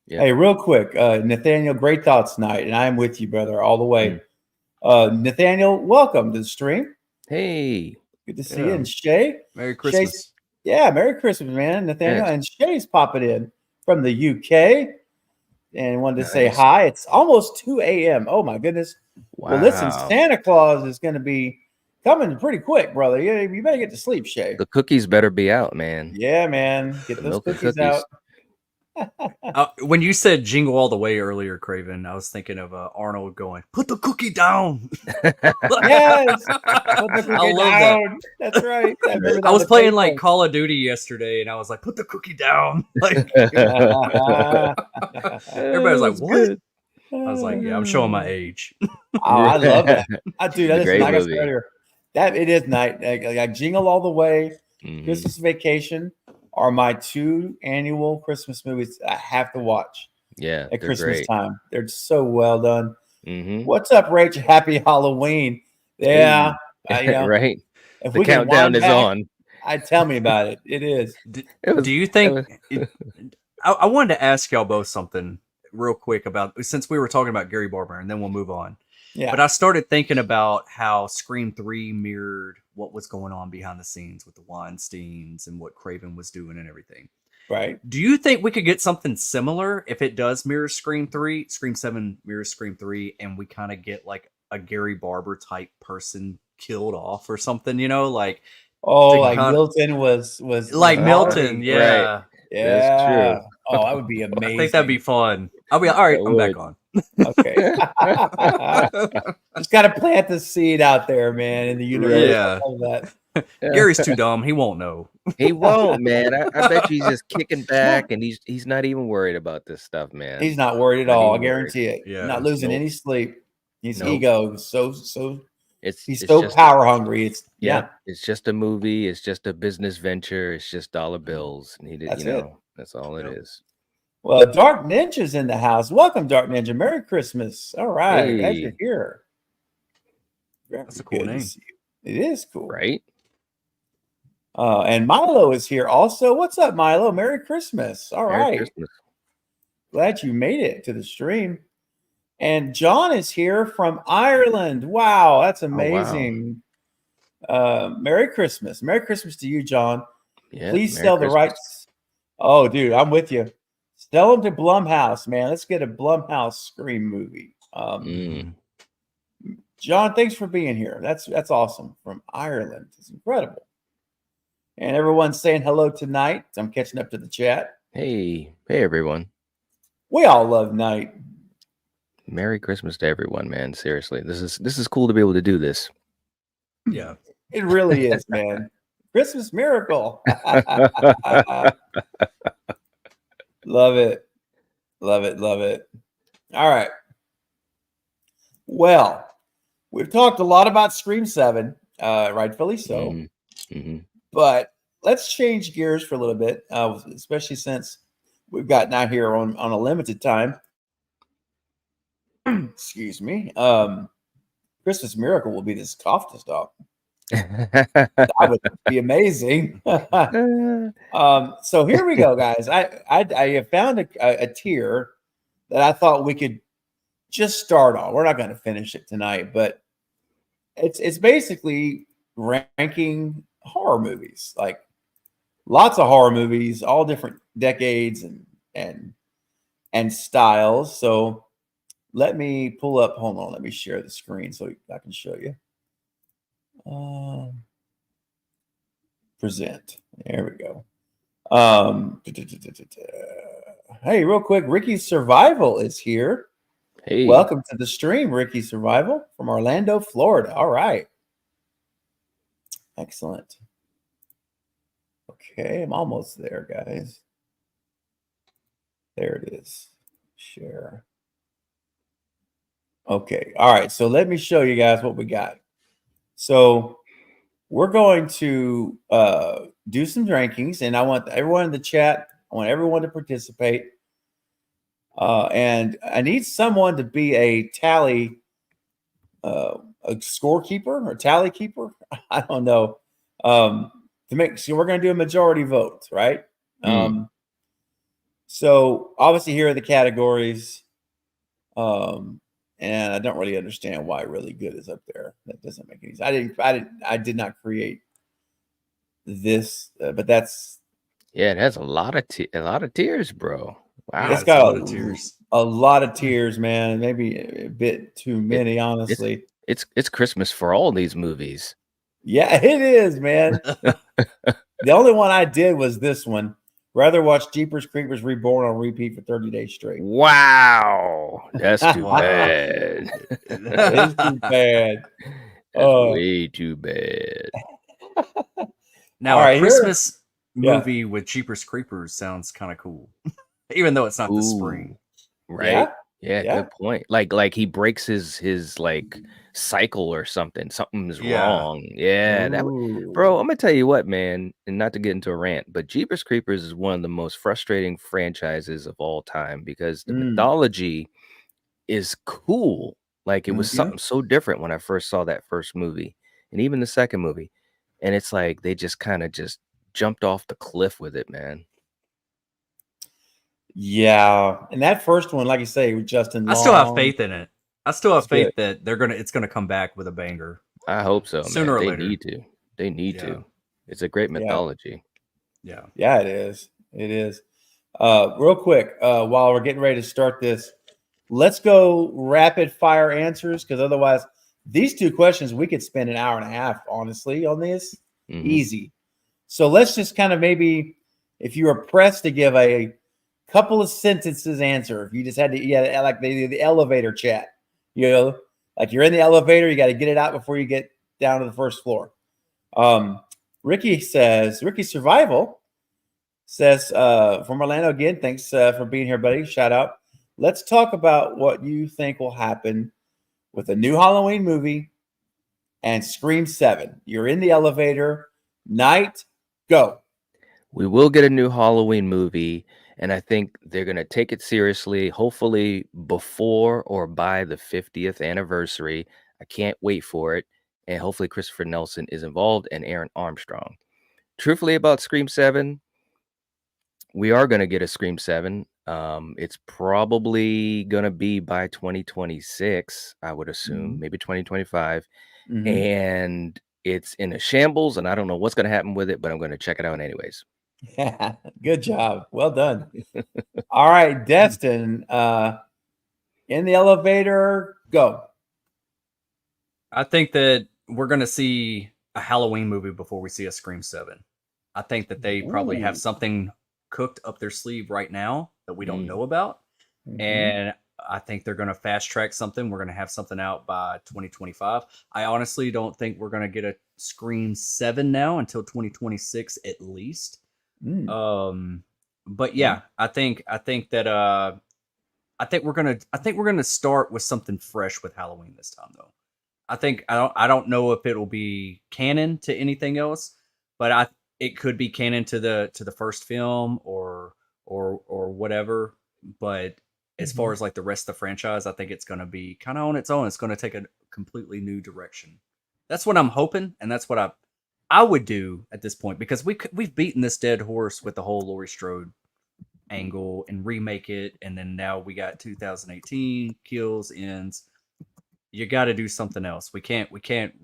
Yeah.
Hey, real quick, Nathaniel, great thoughts tonight, and I'm with you, brother, all the way. Nathaniel, welcome to the stream.
Hey,
good to see you. And Shay,
Merry Christmas.
Merry Christmas, man, Nathaniel. And Shay's popping in from the UK and wanted to say hi. It's almost 2 a.m. Oh my goodness.
Wow.
Well, listen, Santa Claus is going to be coming pretty quick, brother. You better get to sleep, Shay.
The cookies better be out, man.
Yeah, man. Get those cookies out.
When you said "Jingle All the Way" earlier, Craven, I was thinking of Arnold going, "Put the cookie down."
Yes, put the cookie
I love
down.
that.
That's right.
I was playing like Call of Duty yesterday, and I was like, "Put the cookie down." Like, everybody was like, "What?"
Good.
I was like, "Yeah, I'm showing my age."
I love that. Dude, that is
great
like I said
movie.
earlier. That it is night. Like Jingle All the Way, Christmas Vacation are my 2 annual Christmas movies I have to watch.
Yeah,
at Christmas
great.
time. They're so well done. What's up, Rach? Happy Halloween. Yeah.
Hey.
You know,
right.
If
the
we can
countdown
wind
is
back,
on.
tell me about it. It is.
Do you think? I wanted to ask y'all both something real quick about, since we were talking about Gary Barber, and then we'll move on.
Yeah.
But I started thinking about how Scream 3 mirrored what was going on behind the scenes with the Weinsteins and what Craven was doing and everything.
Right.
Do you think we could get something similar if it does mirror Scream 3? Scream 7 mirrors Scream 3, and we kind of get like a Gary Barber type person killed off or something, you know? Like,
like Milton was
like Milton, yeah.
Right.
Yeah.
That's true.
Oh, that would be amazing.
I think that'd be fun. I'll be all right. I'm back on.
Okay. Just got to plant the seed out there, man, in the universe.
Yeah.
I love that.
Gary's too dumb. He won't know.
He won't, man. I bet you he's just kicking back and he's not even worried about this stuff, man.
He's not worried at all. I guarantee it.
Yeah.
Not losing any sleep. His
Nope.
ego is he's
it's
so
just
power hungry. It's
It's just a movie. It's just a business venture. It's just dollar bills. And
That's it.
That's all it is.
Well, Dark Ninja's in the house. Welcome, Dark Ninja. Merry Christmas. All right. Glad you're here.
That's a cool name.
It is cool.
Right?
And Milo is here also. What's up, Milo? Merry Christmas. All
Merry
right.
Christmas.
Glad you made it to the stream. And John is here from Ireland. Wow, that's amazing. Merry Christmas. Merry Christmas to you, John.
Yeah,
Please
Merry
sell the
Christmas.
rights. Oh, dude, I'm with you. Sell them to Blumhouse, man. Let's get a Blumhouse Scream movie. John, thanks for being here. That's awesome. From Ireland. It's incredible. And everyone's saying hello tonight. I'm catching up to the chat.
Hey everyone.
We all love night.
Merry Christmas to everyone, man. Seriously. This is cool to be able to do this.
Yeah.
It really is, man. Christmas miracle. Love it. Love it. Love it. All right. Well, we've talked a lot about Scream 7, rightfully so. But let's change gears for a little bit, especially since we've got now here on a limited time. Excuse me. Christmas miracle will be this cough to stop. That would be amazing. So here we go, guys. I have found a tier that I thought we could just start on. We're not going to finish it tonight, but it's basically ranking horror movies, like lots of horror movies, all different decades and styles. So let me pull up. Hold on, let me share the screen so I can show you. Present. There we go. Hey, real quick, Ricky Survival is here.
Hey,
Welcome to the stream, Ricky Survival from Orlando, Florida. All right. Excellent. Okay, I'm almost there, guys. There it is. Share. Okay. All right. So let me show you guys what we got. So we're going to do some rankings, and I want everyone in the chat, I want everyone to participate. And I need someone to be a tally, a scorekeeper or tally keeper. I don't know. So we're going to do a majority vote, right? So obviously here are the categories. And I don't really understand why really good is up there. That doesn't make any sense. I did not create this, but that's
yeah, it has a lot of tears, bro. Wow.
it's
it's
got
a lot of tears.
a lot of tears, man. Maybe a bit too many, honestly.
It's Christmas for all these movies.
Yeah, it is, man. The only one I did was this one. Rather watch Jeepers Creepers Reborn on repeat for 30 days straight.
Wow, that's too
Wow.
bad.
It is too bad.
That's way too bad.
Now,
All right,
a
here-
Christmas
Yeah.
movie with Jeepers Creepers sounds kind of cool, even though it's not the spring.
Right?
Yeah?
Yeah, good point. Like he breaks his like cycle or something. Something's wrong. Yeah, bro, I'm gonna tell you what, man, and not to get into a rant, but Jeepers Creepers is one of the most frustrating franchises of all time because the mythology is cool. Like it was something so different when I first saw that first movie, and even the second movie. And it's like they just kind of just jumped off the cliff with it, man.
Yeah, and that first one, like you say, with Justin Long.
I still have faith in it. I still have
It's
faith that it's gonna come back with a banger.
I hope so,
Sooner
man.
or
They
later.
need to. They need
Yeah.
to. It's a great mythology.
Yeah.
Yeah, it is. It is. Real quick, while we're getting ready to start this, let's go rapid fire answers because otherwise, these two questions we could spend an hour and a half, honestly, on this.
Mhm.
Easy. So let's just kind of maybe, if you were pressed to give a couple of sentences answer, if you just had to, yeah, like the elevator chat, you know, like you're in the elevator, you got to get it out before you get down to the first floor. Ricky Survival says, from Orlando again, thanks for being here, buddy. Shout out. Let's talk about what you think will happen with a new Halloween movie and Scream 7. You're in the elevator, night, go.
We will get a new Halloween movie, and I think they're going to take it seriously, hopefully before or by the 50th anniversary. I can't wait for it. And hopefully Christopher Nelson is involved and Aaron Armstrong. Truthfully, about Scream 7, we are going to get a Scream 7. It's probably going to be by 2026, I would assume, maybe 2025. And it's in a shambles, and I don't know what's going to happen with it, but I'm going to check it out anyways.
Yeah, good job. Well done. All right, Destin, in the elevator, go.
I think that we're gonna see a Halloween movie before we see a Scream 7. I think that they probably have something cooked up their sleeve right now that we don't know about. And I think they're going to fast track something. We're going to have something out by 2025. I honestly don't think we're going to get a Scream 7 now until 2026 at least. But yeah, I think that I think we're going to start with something fresh with Halloween this time though. I don't know if it'll be canon to anything else, but it could be canon to the first film or whatever, but as far as like the rest of the franchise, I think it's going to be kind of on its own. It's going to take a completely new direction. That's what I'm hoping, and that's what I would do at this point because we've beaten this dead horse with the whole Laurie Strode angle and remake it, and then now we got 2018 kills ends. you got to do something else. We can't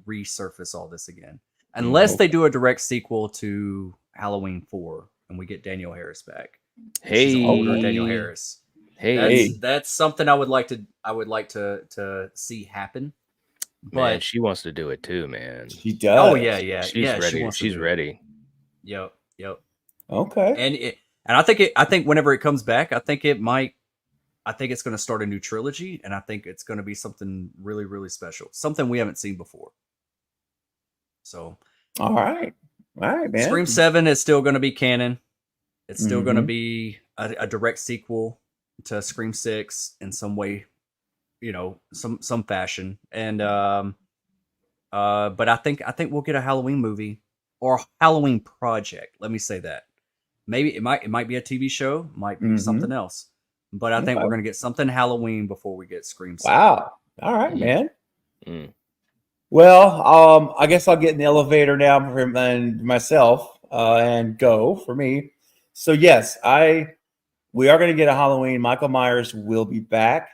resurface all this again unless they do a direct sequel to Halloween 4 and we get Danielle Harris back. She's older Danielle Harris. That's something I would like to see happen.
Man,
But
she wants to do it too, man.
She does.
oh yeah.
She's ready. She's ready.
Yep.
Okay.
And I think whenever it comes back, I think it's going to start a new trilogy, and I think it's going to be something really, really special, something we haven't seen before. So,
all right, man.
Scream 7 is still going to be canon. It's still going to be a direct sequel to Scream 6 in some way, some fashion. And but I think we'll get a Halloween movie or a Halloween project. Let me say that. Maybe it might be a TV show, might be something else. But I think we're going to get something Halloween before we get Scream 7.
Wow. All right, man. Well, I guess I'll get in the elevator now for myself and go for me. So yes, we are going to get a Halloween. Michael Myers will be back.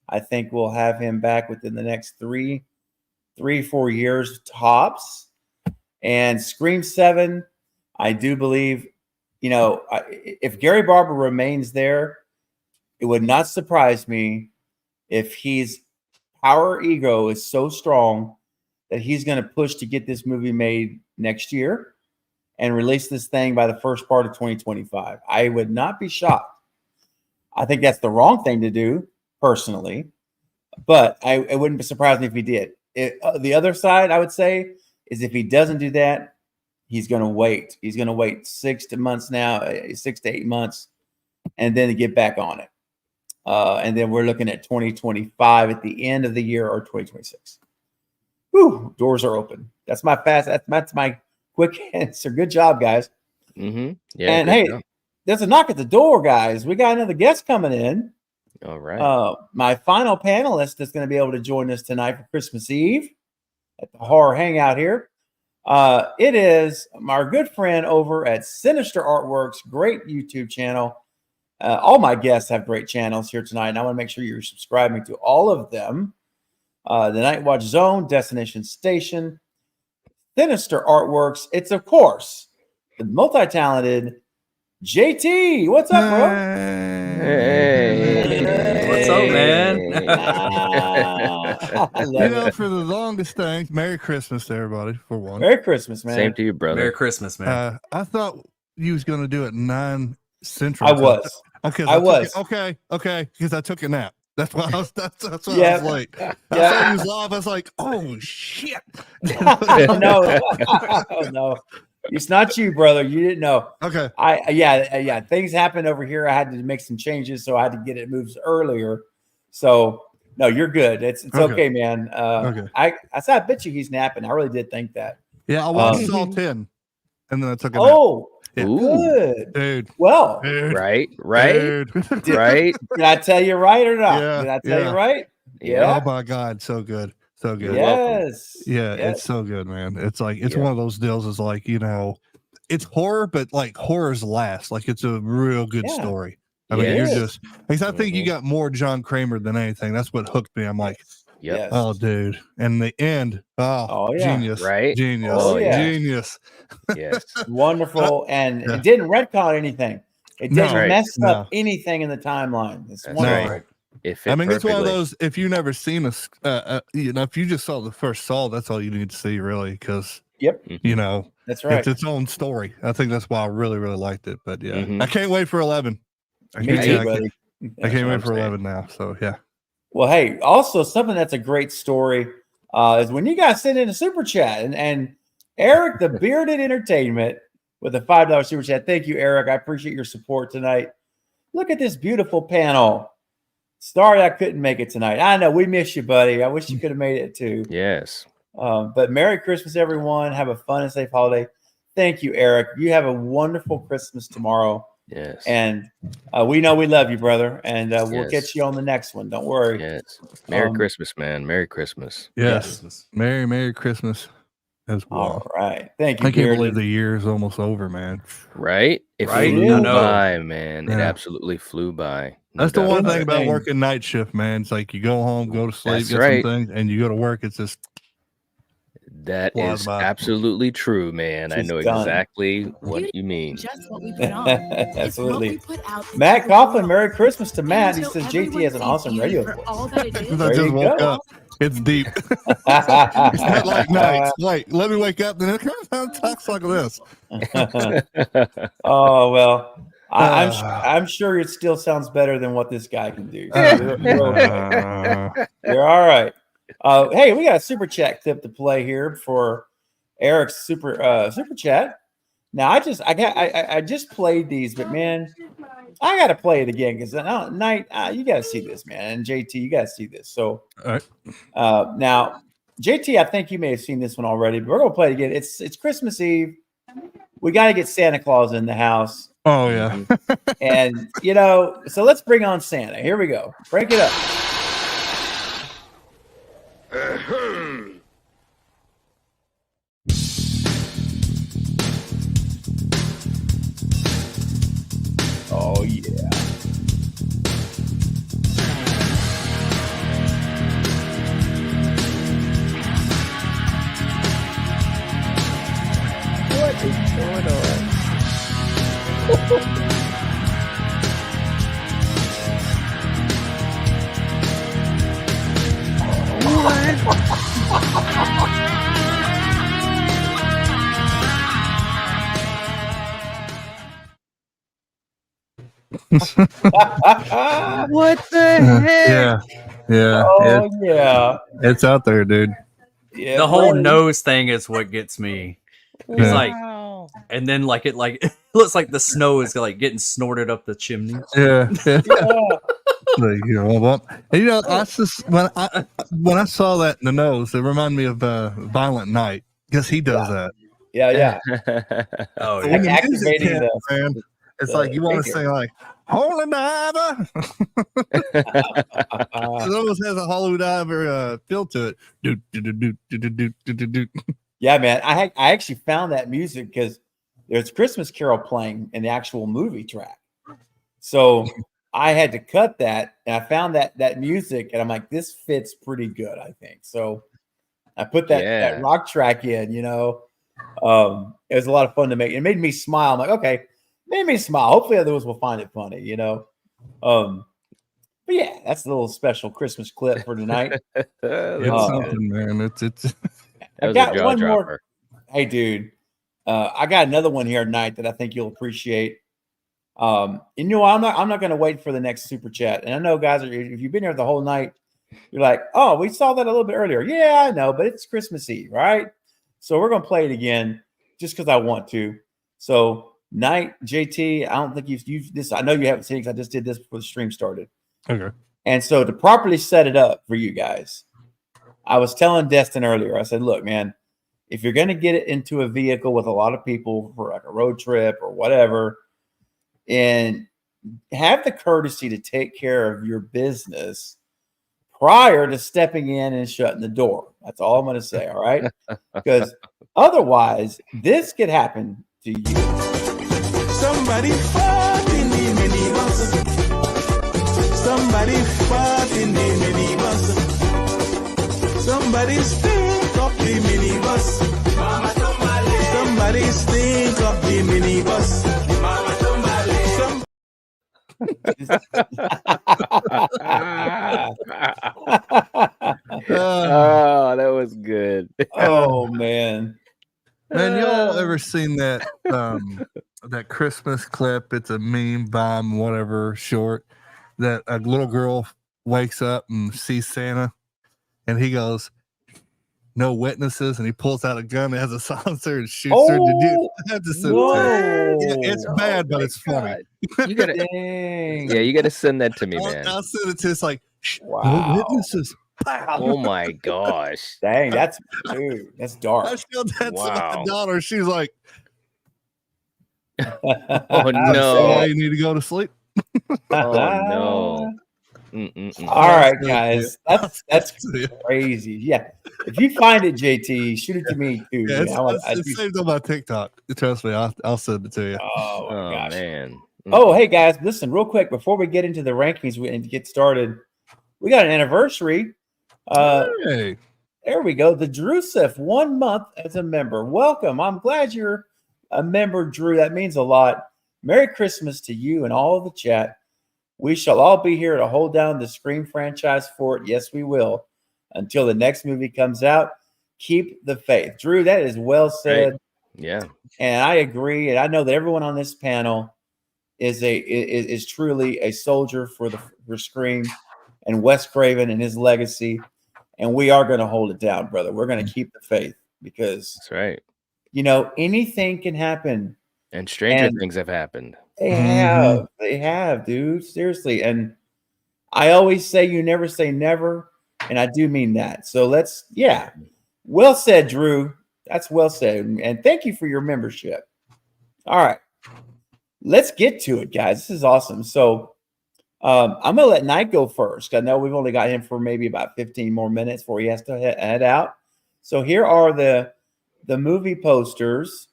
I think we'll have him back within the next 4 years tops. And Scream 7, I do believe, if Gary Barber remains there, it would not surprise me if his power ego is so strong that he's going to push to get this movie made next year and release this thing by the first part of 2025. I would not be shocked. I think that's the wrong thing to do, personally, but it wouldn't surprise me if he did. The other side, I would say, is if he doesn't do that, he's going to wait. He's going to wait 6 to 8 months, and then to get back on it. And then we're looking at 2025 at the end of the year or 2026. Whew, doors are open. That's my quick answer. Good job, guys.
Yeah.
And hey, there's a knock at the door, guys. We got another guest coming in.
All right.
My final panelist is going to be able to join us tonight for Christmas Eve at the Horror Hangout here. It is our good friend over at Sinister Artworks, great YouTube channel. All my guests have great channels here tonight, and I want to make sure you're subscribing to all of them. The Night Watch Zone, Destination Station, Sinister Artworks. It's, of course, the multi-talented JT. What's up, bro?
Hey.
What's up, man?
I love it.
For the longest thing, Merry Christmas to everybody, for one.
Merry Christmas, man.
Same to you, brother.
Merry Christmas, man.
I thought you was going to do it 9 Central.
I was.
Okay. Okay. Because I took a nap. That's why I was. That's why I was late. I saw you was live. I was like, "Oh shit!"
No, it's not you, brother. You didn't know.
Okay.
Yeah. Things happened over here. I had to make some changes, so I had to get it moved earlier. So no, you're good. It's okay, man.
Okay.
I said, I bet you he's napping. I really did think that.
Yeah, I watched Saw 10, and then I took a nap.
Oh,
Yeah.
good,
Dude.
Well,
Dude.
Right.
Dude.
Right.
did I tell you right or not?
Yeah,
Did I tell you right?
Yeah.
Oh my God, so good. So good.
Yes.
Yeah,
Yes.
it's so good, man. It's like one of those deals. Is like, it's horror, but like horror's last. Like it's a real good story. I mean, you're just because I think you got more John Kramer than anything. That's what hooked me. I'm like,
Yep.
oh, dude. And the end. Genius.
Right?
Genius.
Oh, yeah.
Genius.
Yes.
Wonderful, and it didn't retcon anything. It didn't mess
No.
up anything in the timeline. It's
That's
wonderful.
right. It fit
I mean, it's one of
perfectly.
those. If you never seen us, if you just saw the first Saw, that's all you need to see, really, because
Yep,
it's
that's right.
its own story. I think that's why I really, really liked it. But yeah,
Mhm.
I can't wait for 11.
Me too, buddy.
I can't wait
I'm
for
saying.
11 now. So yeah.
Well, hey, also something that's a great story is when you guys send in a super chat and Eric, the Bearded Entertainment, with a $5 super chat. Thank you, Eric. I appreciate your support tonight. Look at this beautiful panel. Sorry I couldn't make it tonight. I know we miss you, buddy. I wish you could have made it too.
Yes.
But Merry Christmas, everyone. Have a fun and safe holiday. Thank you, Eric. You have a wonderful Christmas tomorrow.
Yes.
And we know we love you, brother. And we'll
Yes.
catch you on the next one. Don't worry.
Yes. Merry Christmas, man. Merry Christmas.
Yes. Merry Christmas as well.
All right. Thank you,
I can't
Bearded.
believe the year is almost over, man.
Right? It
Right?
flew
I know.
by, man. It
Yeah.
absolutely flew by.
That's the
doubt
one
about
thing
it.
about working night shift, man. It's like you go home, go to sleep,
That's
get
right.
some things, and you go to work. It's just
That
flies
is
by.
absolutely true, man. I
She's
know
done.
exactly what you mean.
Just what we put on. It's what
Absolutely.
we put out into
Matt
the
Coughlin,
world.
Merry Christmas to
And
Matt. He
so
says JT
everyone
has an
sees
awesome
beauty
radio
for
voice.
all that it is.
I
There
just
you
woke
go.
up. It's deep. It's not like nights. Wait, let me wake up. Then it talks like this.
Oh well, I'm sure it still sounds better than what this guy can do. So you're okay. You're all right. Hey, we got a super chat clip to play here for Eric's super chat. Now I just played these, but man, I got to play it again because night you got to see this, man. And JT, you got to see this. So
All right.
now JT, I think you may have seen this one already, but we're gonna play it again. It's Christmas Eve. We got to get Santa Claus in the house.
Oh yeah.
And so let's bring on Santa. Here we go. Break it up. Oh yeah.
What is going on? What the heck?
Yeah. Yeah.
Oh yeah.
It's out there, dude.
Yeah.
The whole
buddy.
nose thing is what gets me. He's
Yeah.
like, and then it looks like the snow is like getting snorted up the chimney.
Yeah. Yeah.
Yeah.
And, I just when I saw that in the nose, it reminded me of Violent Night because he does that.
Yeah.
Oh
But
yeah.
when the music
Activating
hits, man, it's
the
like you want to
figure.
sing like "Holy Diver." It almost has a Holy Diver feel to it. Do, do, do, do, do, do, do, do, do.
Yeah, man. I actually found that music because there's Christmas Carol playing in the actual movie track. So I had to cut that, and I found that music, and I'm like, this fits pretty good, I think. So I put that rock track in. It was a lot of fun to make. It made me smile. I'm like, okay, made me smile. Hopefully, others will find it funny. But yeah, that's a little special Christmas clip for tonight.
It's something, man. It's.
That
I
was
got
a jaw
one more.
dropper.
Hey, dude, I got another one here tonight that I think you'll appreciate. I'm not going to wait for the next super chat. And I know, guys, if you've been here the whole night, you're like, oh, we saw that a little bit earlier. Yeah, I know, but it's Christmas Eve, right? So we're going to play it again just because I want to. So, night, JT, I don't think you've used this. I know you haven't seen it because I just did this before the stream started.
Okay.
And so to properly set it up for you guys, I was telling Destin earlier, I said, look, man, if you're going to get it into a vehicle with a lot of people for like a road trip or whatever, and have the courtesy to take care of your business prior to stepping in and shutting the door. That's all I'm going to say. All right. Because otherwise, this could happen to you.
Somebody fought in the minibus. Somebody fought in the minibus. Somebody stink up the minibus. Somebody stink up the minibus.
Oh, that was good.
Oh man.
Man, y'all ever seen that that Christmas clip? It's a meme, bomb, whatever, short. That a little girl wakes up and sees Santa, and he goes, "No witnesses," and he pulls out a gun that has a silencer and shoots her. Did you have to send it to me? Yeah, it's bad, but it's funny.
You gotta,
Dang.
yeah, you gotta send that to me, man.
I'll send it to. It's like,
Wow.
no witnesses.
Oh my gosh.
Dang, that's dark.
I showed that to
Wow.
my daughter. She's like,
Oh
"Yeah,
no.
you need to go to sleep."
Oh no.
All right, guys. That's crazy. Yeah. If you find it, JT, shoot it to me too.
Yeah,
man.
it's saved on my TikTok. Trust me, I'll send it to you.
Oh my
Oh
gosh.
man.
Oh, hey guys, listen real quick before we get into the rankings and get started. We got an anniversary.
Hey.
There we go. The Drusif, 1 month as a member. Welcome. I'm glad you're a member, Drew. That means a lot. Merry Christmas to you and all of the chat. We shall all be here to hold down the Scream franchise fort. Yes, we will. Until the next movie comes out. Keep the faith. Drew, that is well said.
Right. Yeah.
And I agree. And I know that everyone on this panel is truly a soldier for Scream and Wes Craven and his legacy. And we are going to hold it down, brother. We're going to keep the faith because
That's right.
You know, anything can happen.
And stranger things have happened.
They have, dude. Seriously. And I always say you never say never. And I do mean that. So well said, Drew. That's well said. And thank you for your membership. All right. Let's get to it, guys. This is awesome. So I'm going to let Knight go first. I know we've only got him for maybe about 15 more minutes before he has to head out. So here are the movie posters.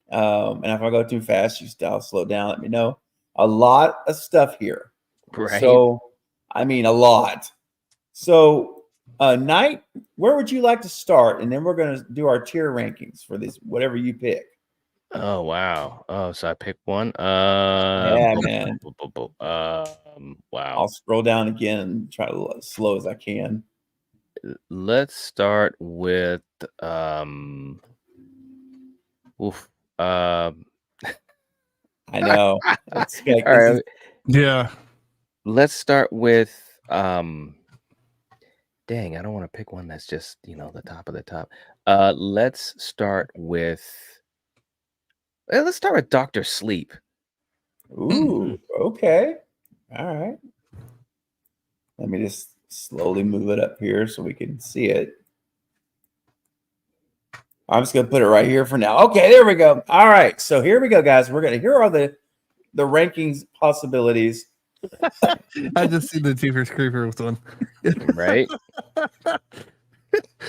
And if I go too fast, I'll slow down. Let me know. A lot of stuff here.
Right.
So, I mean, a lot. So, Knight, where would you like to start? And then we're going to do our tier rankings for this, whatever you pick.
Oh, wow. Oh, so I picked one.
Yeah, man.
Wow.
I'll scroll down again and try to as slow as I can.
Let's start with
I know. It's like,
all right.
Yeah.
Let's start with dang, I don't want to pick one that's just, the top of the top. Let's start with Dr. Sleep.
Ooh, okay. All right. Let me just slowly move it up here so we can see it. I'm just going to put it right here for now. Okay, there we go. All right. So here we go, guys. Here are the rankings possibilities.
I just see the Jeepers Creepers one.
Right?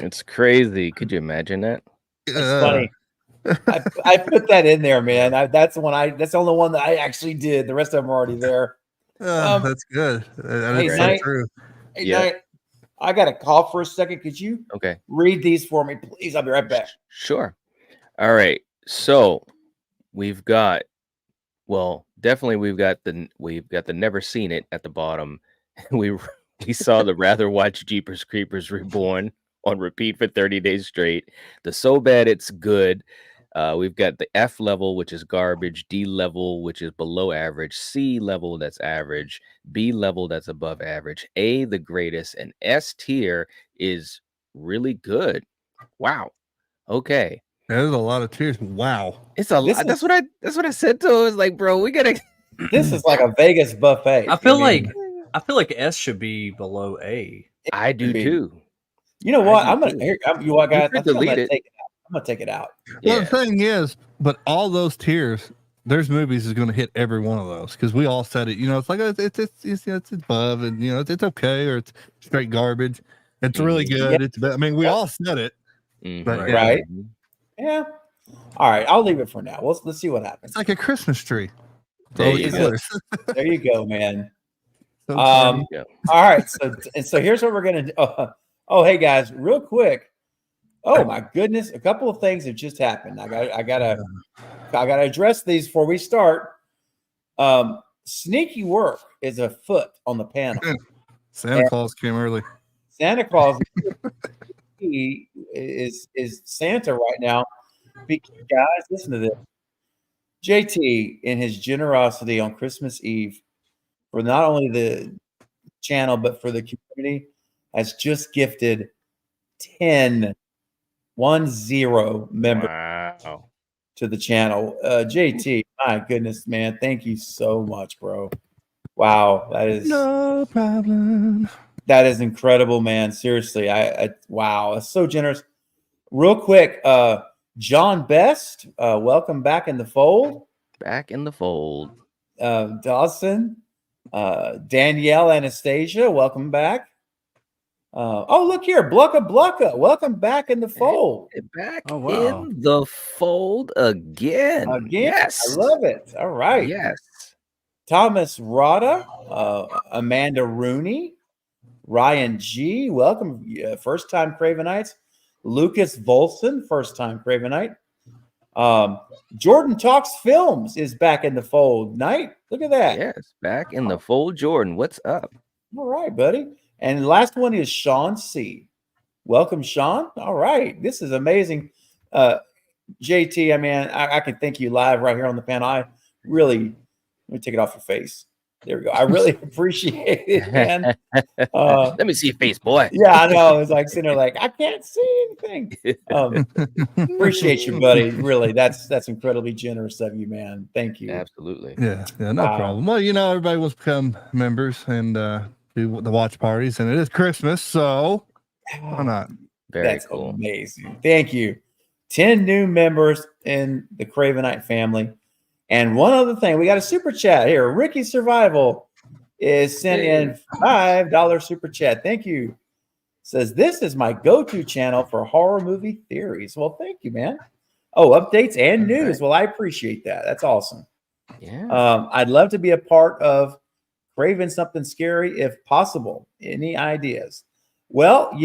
It's crazy. Could you imagine that?
It's funny. I put that in there, man. That's the only one that I actually did. The rest of them are already there.
That's good. That's so true.
Hey, Knight, I got to cough for a second. Could you read these for me, please? I'll be right back.
Sure. All right. So we've got the never seen it at the bottom. We saw the rather watch Jeepers Creepers Reborn on repeat for 30 days straight. The so bad it's good. We've got the F level, which is garbage, D level, which is below average, C level, that's average, B level, that's above average, A, the greatest, and S tier is really good. Wow. Okay.
There's a lot of tiers. Wow.
It's a lot. That's what I said to him. I was like, bro, we gotta.
This is like a Vegas buffet.
I feel like S should be below A.
I do too.
You know what? I'm gonna
delete it.
I'm gonna take it out.
Well, the thing is, but all those tiers, there's movies is going to hit every one of those because we all said it. It's like it's above, and it's okay, or it's straight garbage. It's really good.
Yeah.
We all said it, but,
right? Yeah. All right, I'll leave it for now. Let's see what happens.
It's like a Christmas tree.
There you go, man. All right. So here's what we're gonna do. Oh, hey guys, real quick. Oh my goodness, a couple of things have just happened. I gotta address these before we start. Sneaky work is afoot on the panel.
Santa Claus came early.
Santa Claus is Santa right now. Because, guys, listen to this. JT, in his generosity on Christmas Eve, for not only the channel but for the community, has just gifted 10 members to the channel. JT, my goodness, man, thank you so much, bro. Wow, that is
no problem.
That is incredible, man. Seriously, wow, it's so generous. Real quick, John Best, welcome back in the fold.
Back in the fold.
Dawson, Danielle Anastasia, welcome back. Look here, Blucka, welcome back in the fold.
Back in the fold again.
Yes, I love it. All right.
Yes.
Thomas Rada, Amanda Rooney, Ryan G. Welcome, first time Cravenites. Lucas Volson, first time Cravenite. Jordan Talks Films is back in the fold. Knight, look at that.
Yes, back in the fold. Jordan, what's up?
All right, buddy. And the last one is Sean C. Welcome, Sean. All right, this is amazing. JT, I mean, I can thank you live right here on the panel. I really, let me take it off your face. There we go. I really appreciate it, man.
Let me see your face, boy.
Yeah, I know. It's like sitting there like, I can't see anything. Appreciate you, buddy. Really, that's incredibly generous of you, man. Thank you.
Absolutely.
Yeah, no problem. Well, everybody wants to become members and do the watch parties, and it is Christmas, so why not?
That's cool. Amazing. Thank you. 10 new members in the Cravenite family. And one other thing, we got a super chat here. Ricky Survival is sent in $5 super chat. Thank you. Says, this is my go-to channel for horror movie theories. Well, thank you, man. Oh, updates and news. Well, I appreciate that. That's awesome.
Yeah.
I'd love to be a part of Craven Something Scary if possible. Any ideas? Well,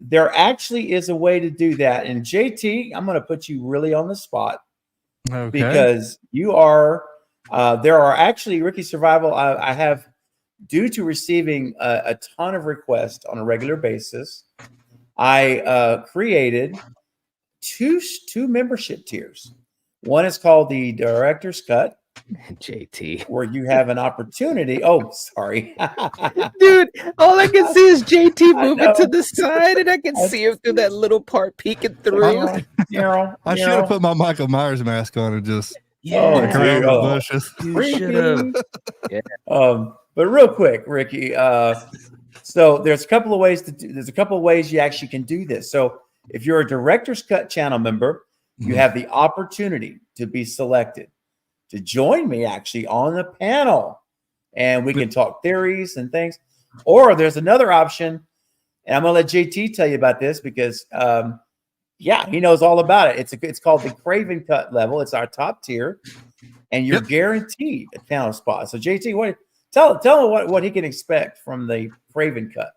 there actually is a way to do that. And JT, I'm going to put you really on the spot.
Okay.
Because you are, there are actually, Ricky Survival, I have, due to receiving a ton of requests on a regular basis, I created two membership tiers. One is called the Director's Cut.
JT,
where you have an opportunity. Oh, sorry.
Dude, all I can see is JT moving to the side, and I can see him through that little part peeking through.
I should have put my Michael Myers mask on and just
around
the bushes.
You should have.
Yeah. But real quick, Ricky. So there's a couple of ways to do. There's a couple of ways you actually can do this. So if you're a Director's Cut channel member, you have the opportunity to be selected to join me actually on the panel, and we can talk theories and things. Or there's another option, and I'm gonna let JT tell you about this because he knows all about it. It's called the Craven Cut level. It's our top tier, and you're guaranteed a panel spot. So JT, tell him what he can expect from the Craven Cut.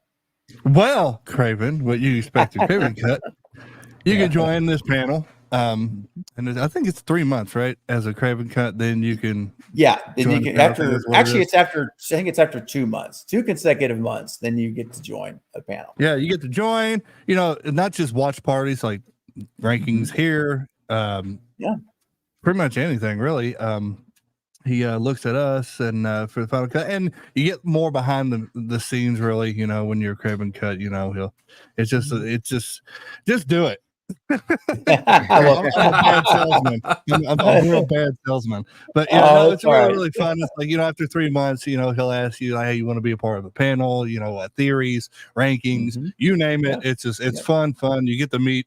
Well, Craven, what you expect the Craven Cut, you can join this panel. And I think it's 3 months, right? As a Craven Cut, then you can.
Yeah, then you can it's after. I think it's after 2 months, 2 consecutive months. Then you get to join a panel.
Yeah, you get to join. Not just watch parties like rankings here. Pretty much anything really. He looks at us and for the final cut, and you get more behind the scenes. Really, when you're a Craven Cut, it's just do it. I'm a bad salesman. I'm a real bad salesman, but it's really fun. It's like after 3 months, he'll ask you, "Hey, you want to be a part of the panel? Theories, rankings, you name it. It's fun. You get to meet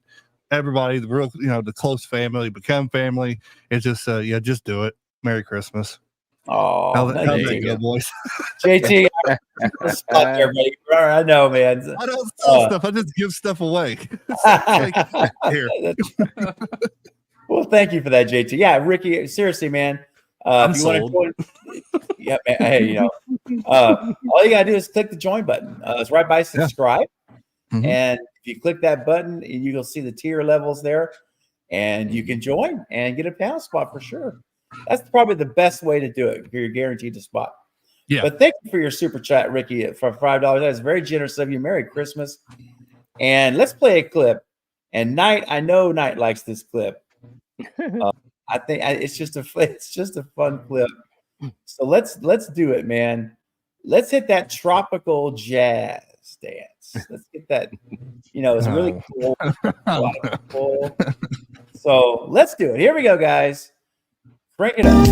everybody, the real, the close family, become family. It's just just do it. Merry Christmas."
Oh,
how's that go, boys?
JT, I know, man.
I don't sell stuff. I just give stuff away. Here.
Well, thank you for that, JT. Yeah, Ricky, seriously, man.
I'm
if you
sold.
want to join, hey, all you gotta do is click the join button. It's right by subscribe, and if you click that button, you'll see the tier levels there, and you can join and get a panel spot for sure. That's probably the best way to do it. You're guaranteed a spot.
Yeah.
But thank you for your super chat, Ricky, for $5. That is very generous of you. Merry Christmas. And let's play a clip. And I know Knight likes this clip. I think it's just a fun clip. So let's do it, man. Let's hit that tropical jazz dance. Let's get that. It's really cool. So let's do it. Here we go, guys. Crank it up.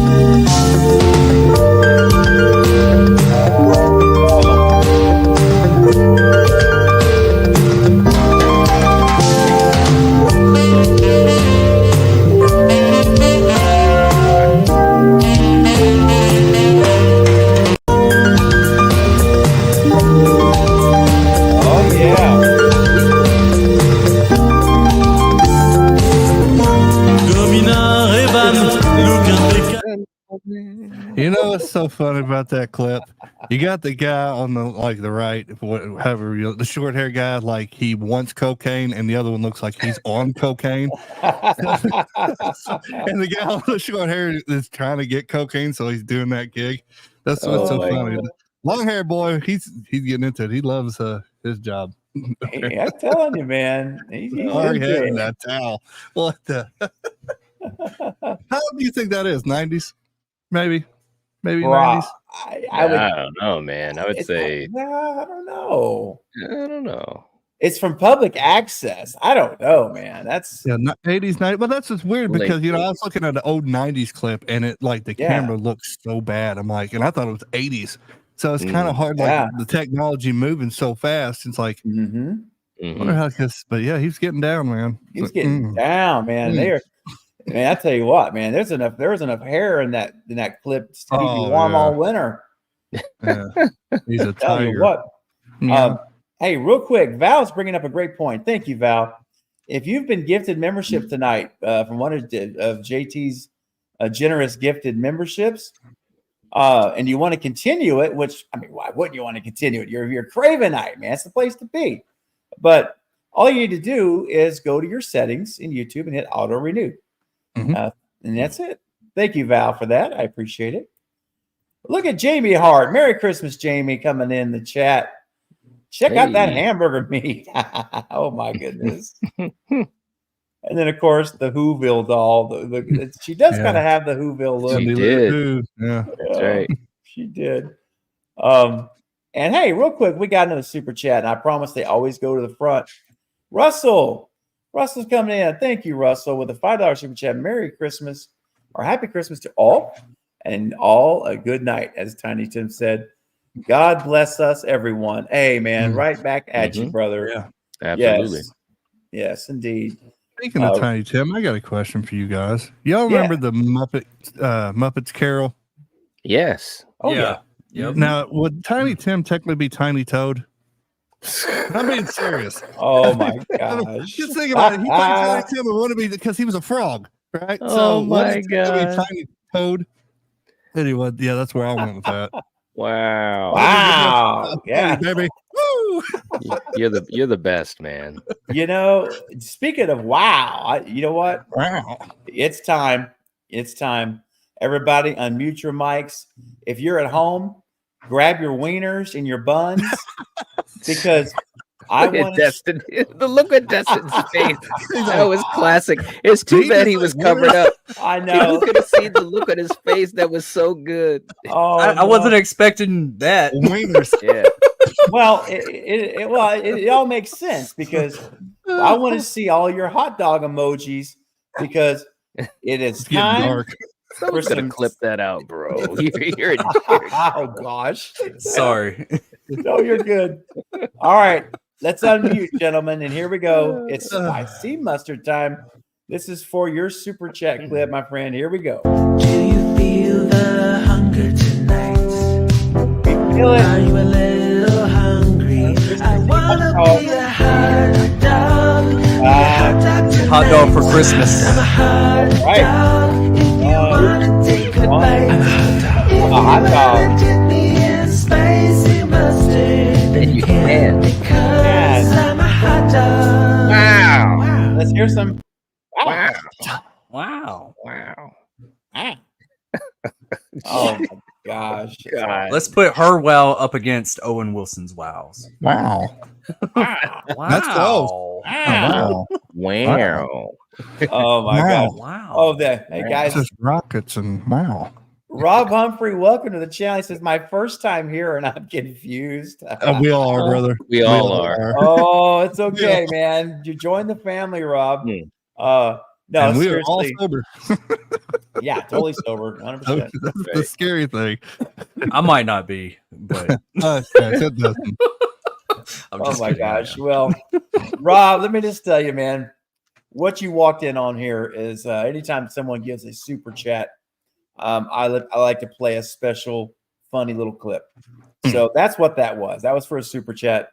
Oh yeah.
You know what's so funny about that clip? You got the guy on the right, however, the short hair guy, like he wants cocaine, and the other one looks like he's on cocaine. And the guy on the short hair is trying to get cocaine, so he's doing that gig. That's what's so funny.
God.
The long hair boy, he's getting into it. He loves his job.
Hey, I'm telling you, man. He's
Hard head
into
in
it.
that towel. What the? How do you think that is? 90s? Maybe
Bruh,
90s.
I would.
I don't know, man. I would say
I don't know.
I don't know.
It's from public access. I don't know, man. That's
80s, 90s. But that's just weird
Late
because I was looking at the old 90s clip and it like the camera looks so bad. I'm like, and I thought it was 80s. So it's kind of hard, like the technology moving so fast. It's like, wonder how, but yeah, he's getting down, man.
He's getting down, man. Man, I tell you what, man. There was enough hair in that clip to keep you warm all winter.
Yeah. He's a
Tell you
tiger.
what.
Yeah.
Hey, real quick, Val's bringing up a great point. Thank you, Val. If you've been gifted membership tonight from one of JT's generous gifted memberships, and you want to continue it, which I mean, why wouldn't you want to continue it? You're Cravenite, man. It's the place to be. But all you need to do is go to your settings in YouTube and hit auto renew. And that's it. Thank you, Val, for that. I appreciate it. Look at Jamie Hart. Merry Christmas, Jamie, coming in the chat. Check out that hamburger meat. Oh, my goodness. And then, of course, the Whoville doll. She does kind of have the Whoville look.
She did.
Yeah.
That's right.
She did. And hey, real quick, we got another super chat, and I promise they always go to the front. Russell's coming in. Thank you, Russell, with a $5 super chat. Merry Christmas or Happy Christmas to all, and all a good night, as Tiny Tim said. God bless us, everyone. Hey, man, right back at you, brother.
Yeah,
absolutely.
Yes, indeed.
Speaking of Tiny Tim, I got a question for you guys. Y'all remember the Muppets Carol?
Yes.
Oh yeah.
Yep.
Now, would Tiny Tim technically be Tiny Toad? I'm being serious.
Oh my gosh!
Just think about it. He played Tiny Tim and wanted to be because he was a frog, right?
Oh my god!
Tiny Toad. Anyway, yeah, that's where I went with that.
Wow!
Wow! Yeah,
baby. Woo!
You're the best, man.
Speaking of wow, you know what?
Wow!
It's time. It's time. Everybody, unmute your mics. If you're at home, grab your wieners and your buns because I want
Destin. The look at Destin's face. That was classic. It's too bad he was covered up.
I know.
You could have seen the look on his face. That was so good.
Oh,
I wasn't expecting that.
Wieners.
Yeah.
Well, it all makes sense because I want to see all your hot dog emojis because it is time.
Dark.
Someone's gonna clip that out, bro. You're
Oh gosh.
Sorry.
No, you're good. All right. Let's unmute, gentlemen. And here we go. It's spicy mustard time. This is for your super chat clip, my friend. Here we go.
Do you feel the hunger tonight?
Feel it.
Are you a little hungry? I wanna be a hot dog.
Hot dog for Christmas.
Right.
Wanna take a bite?
A hot dog.
Spicy mustard.
And you can.
Because I'm a hot dog.
Wow.
Let's hear some.
Wow.
Wow.
Wow.
Oh my gosh.
God.
Let's put her wow up against Owen Wilson's wows.
Wow.
Wow.
That's close.
Wow.
Wow.
Oh my
Wow.
God.
Wow.
Oh, hey guys.
Just rockets and wow.
Rob Humphrey, welcome to the channel. He says, my first time here and I'm confused.
We all are, brother.
We all are.
Oh, it's okay, man. You joined the family, Rob. No,
and we are all
seriously.
sober.
Yeah, totally sober. 100%.
That's the scary thing.
I might not be, but
It doesn't.
I'm
Oh
just
my
kidding,
gosh.
yeah.
Well, Rob, let me just tell you, man, what you walked in on here is anytime someone gives a super chat, I like to play a special, funny little clip. So that's what that was. That was for a super chat.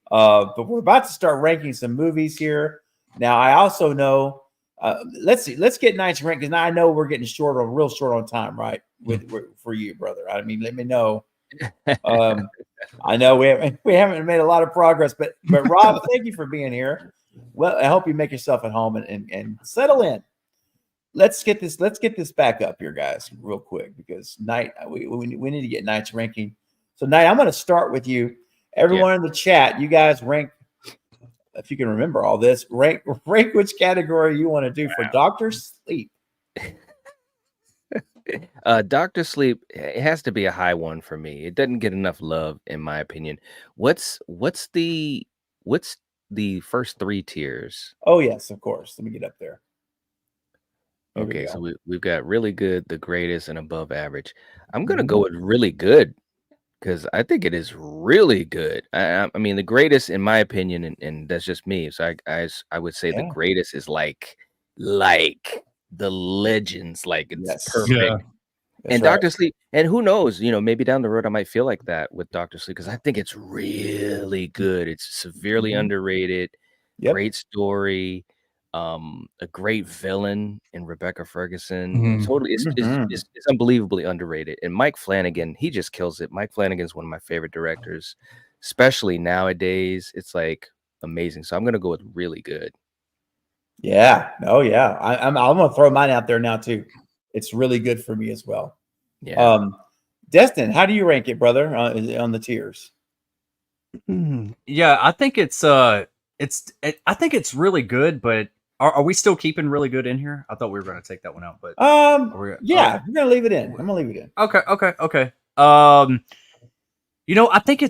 But we're about to start ranking some movies here. Now, I also know, let's see, let's get nice rank because now I know we're getting real short on time, right? for you, brother? I mean, let me know. I know we haven't made a lot of progress, but Rob, thank you for being here. Well, I hope you make yourself at home and settle in. Let's get this back up here, guys, real quick, because Knight, we need to get Knight's ranking. So Knight, I'm going to start with you. Everyone in the chat, you guys rank, if you can remember all this, rank which category you want to do for Dr. Sleep.
Dr. Sleep, it has to be a high one for me. It doesn't get enough love, in my opinion. What's the first 3 tiers?
Oh yes, of course. Let me get up there. Here
Okay, so we've got really good, the greatest, and above average. I'm gonna go with really good because I think it is really good. I mean, the greatest, in my opinion, and that's just me. So I would say the greatest is like the legends, like it's perfect.
Yeah.
And Dr. Sleep, and who knows, maybe down the road I might feel like that with Dr. Sleep because I think it's really good. It's severely underrated, great story, a great villain in Rebecca Ferguson. Totally, it's unbelievably underrated. And Mike Flanagan, he just kills it. Mike Flanagan is one of my favorite directors, especially nowadays. It's like amazing. So I'm gonna go with really good.
Yeah. Oh yeah. I'm gonna throw mine out there now too. It's really good for me as well.
Yeah.
Destin, how do you rank it, brother, on the tiers?
Yeah, I think I think it's really good, but are we still keeping really good in here? I thought we were going to take that one out, but
we're gonna leave it in. I'm gonna leave it in.
Okay. I think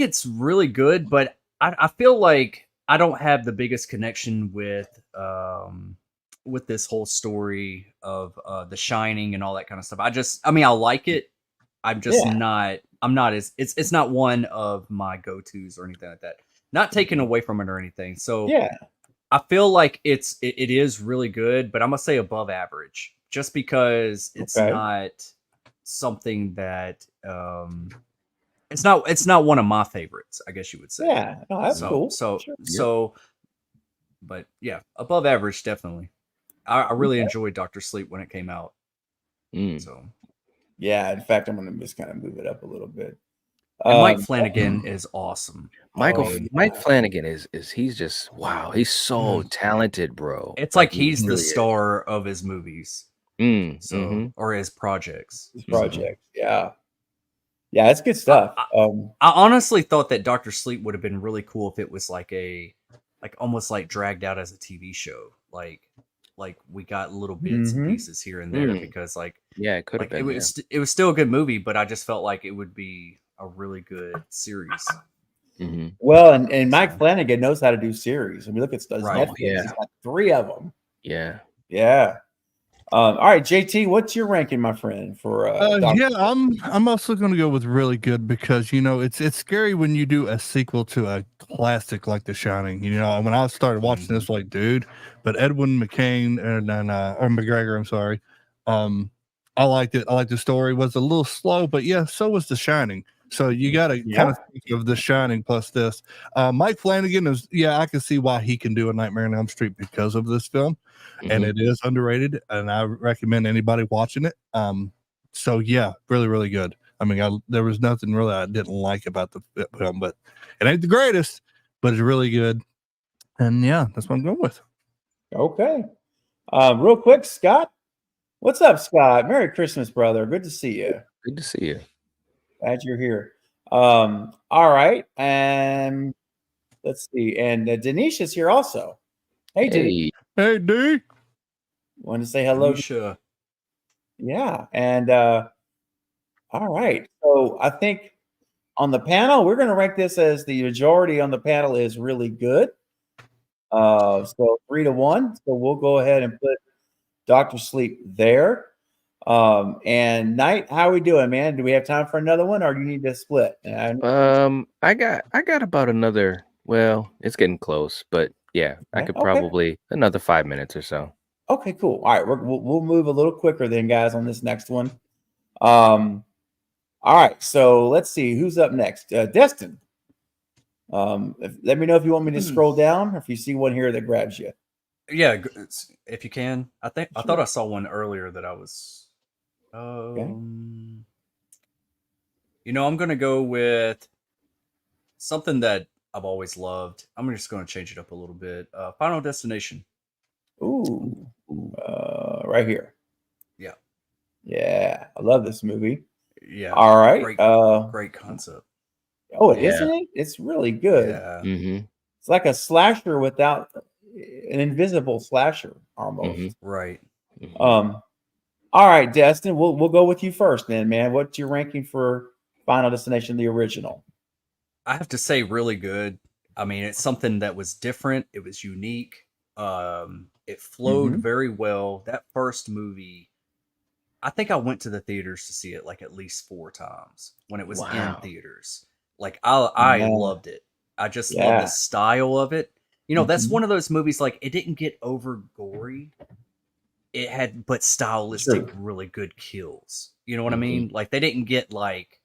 it's really good, but I feel like I don't have the biggest connection with this whole story of The Shining and all that kind of stuff. I like it. I'm just I'm not as it's not one of my go-tos or anything like that. Not taken away from it or anything. So I feel like it is really good, but I'm gonna say above average, just because it's not something that it's not one of my favorites, I guess you would say.
Yeah, no, that's cool.
But yeah, above average definitely. I really enjoyed Dr. Sleep when it came out. So
yeah, in fact, I'm gonna just kind of move it up a little bit.
And Mike Flanagan is awesome.
Mike Flanagan is he's just wow, he's so talented, bro.
It's like he's the star of his movies. Or his projects.
Yeah, it's good stuff.
I honestly thought that Dr. Sleep would have been really cool if it was like almost like dragged out as a TV show. Like we got little bits and pieces here and there because
it could have been.
It was still a good movie, but I just felt like it would be a really good series.
Well, and Mike Flanagan knows how to do series. I mean, look at Netflix. He's got 3 of them. Yeah. All right, JT, what's your ranking, my friend? For
I'm also going to go with really good because it's scary when you do a sequel to a classic like The Shining. When I started watching this, like, dude, but Edwin McCain or McGregor, I'm sorry. I liked it. I liked the story. It was a little slow, but so was The Shining. So you got to kind of think of The Shining plus this. Mike Flanagan is, I can see why he can do A Nightmare on Elm Street because of this film. And it is underrated, and I recommend anybody watching it. So really, really good. I mean, there was nothing really I didn't like about the film, but it ain't the greatest, but it's really good. And that's what I'm going with.
Okay. Real quick, Scott. What's up, Scott? Merry Christmas, brother. Good to see you.
Good to see you.
Glad you're here. All right. And let's see. And Denise is here also. Hey, Denise.
Hey, D.
Want to say hello?
Sure.
Yeah. And all right. So I think on the panel, we're going to rank this as the majority on the panel is really good. So 3-1. So we'll go ahead and put Dr. Sleep there. And Knight, how are we doing, man? Do we have time for another one, or do you need to split?
I got about another. Well, it's getting close, but I could probably another 5 minutes or so.
Okay, cool. All right, we'll move a little quicker then, guys, on this next one. All right, so let's see who's up next. Destin. Let me know if you want me to scroll down, or if you see one here that grabs you.
Yeah, if you can. I thought I saw one earlier that I was You know, I'm gonna go with something that I've always loved. I'm just gonna change it up a little bit. Final Destination.
Ooh, right here.
Yeah.
Yeah, I love this movie.
Yeah.
All right.
Great concept.
Oh,
Yeah.
isn't it? It's really good.
Yeah.
Mm-hmm.
It's like a slasher without an invisible slasher almost.
Mm-hmm.
Right.
Mm-hmm.
All right, Destin, we'll go with you first then, man. What's your ranking for Final Destination, the original?
I have to say, really good. I mean, it's something that was different. It was unique. It flowed very well. That first movie, I think I went to the theaters to see it like at least 4 times when it was in theaters. Like I loved it. I just love the style of it. You know, that's one of those movies, like, it didn't get over gory. It had, but stylistic, really good kills. You know what I mean? Like, they didn't get like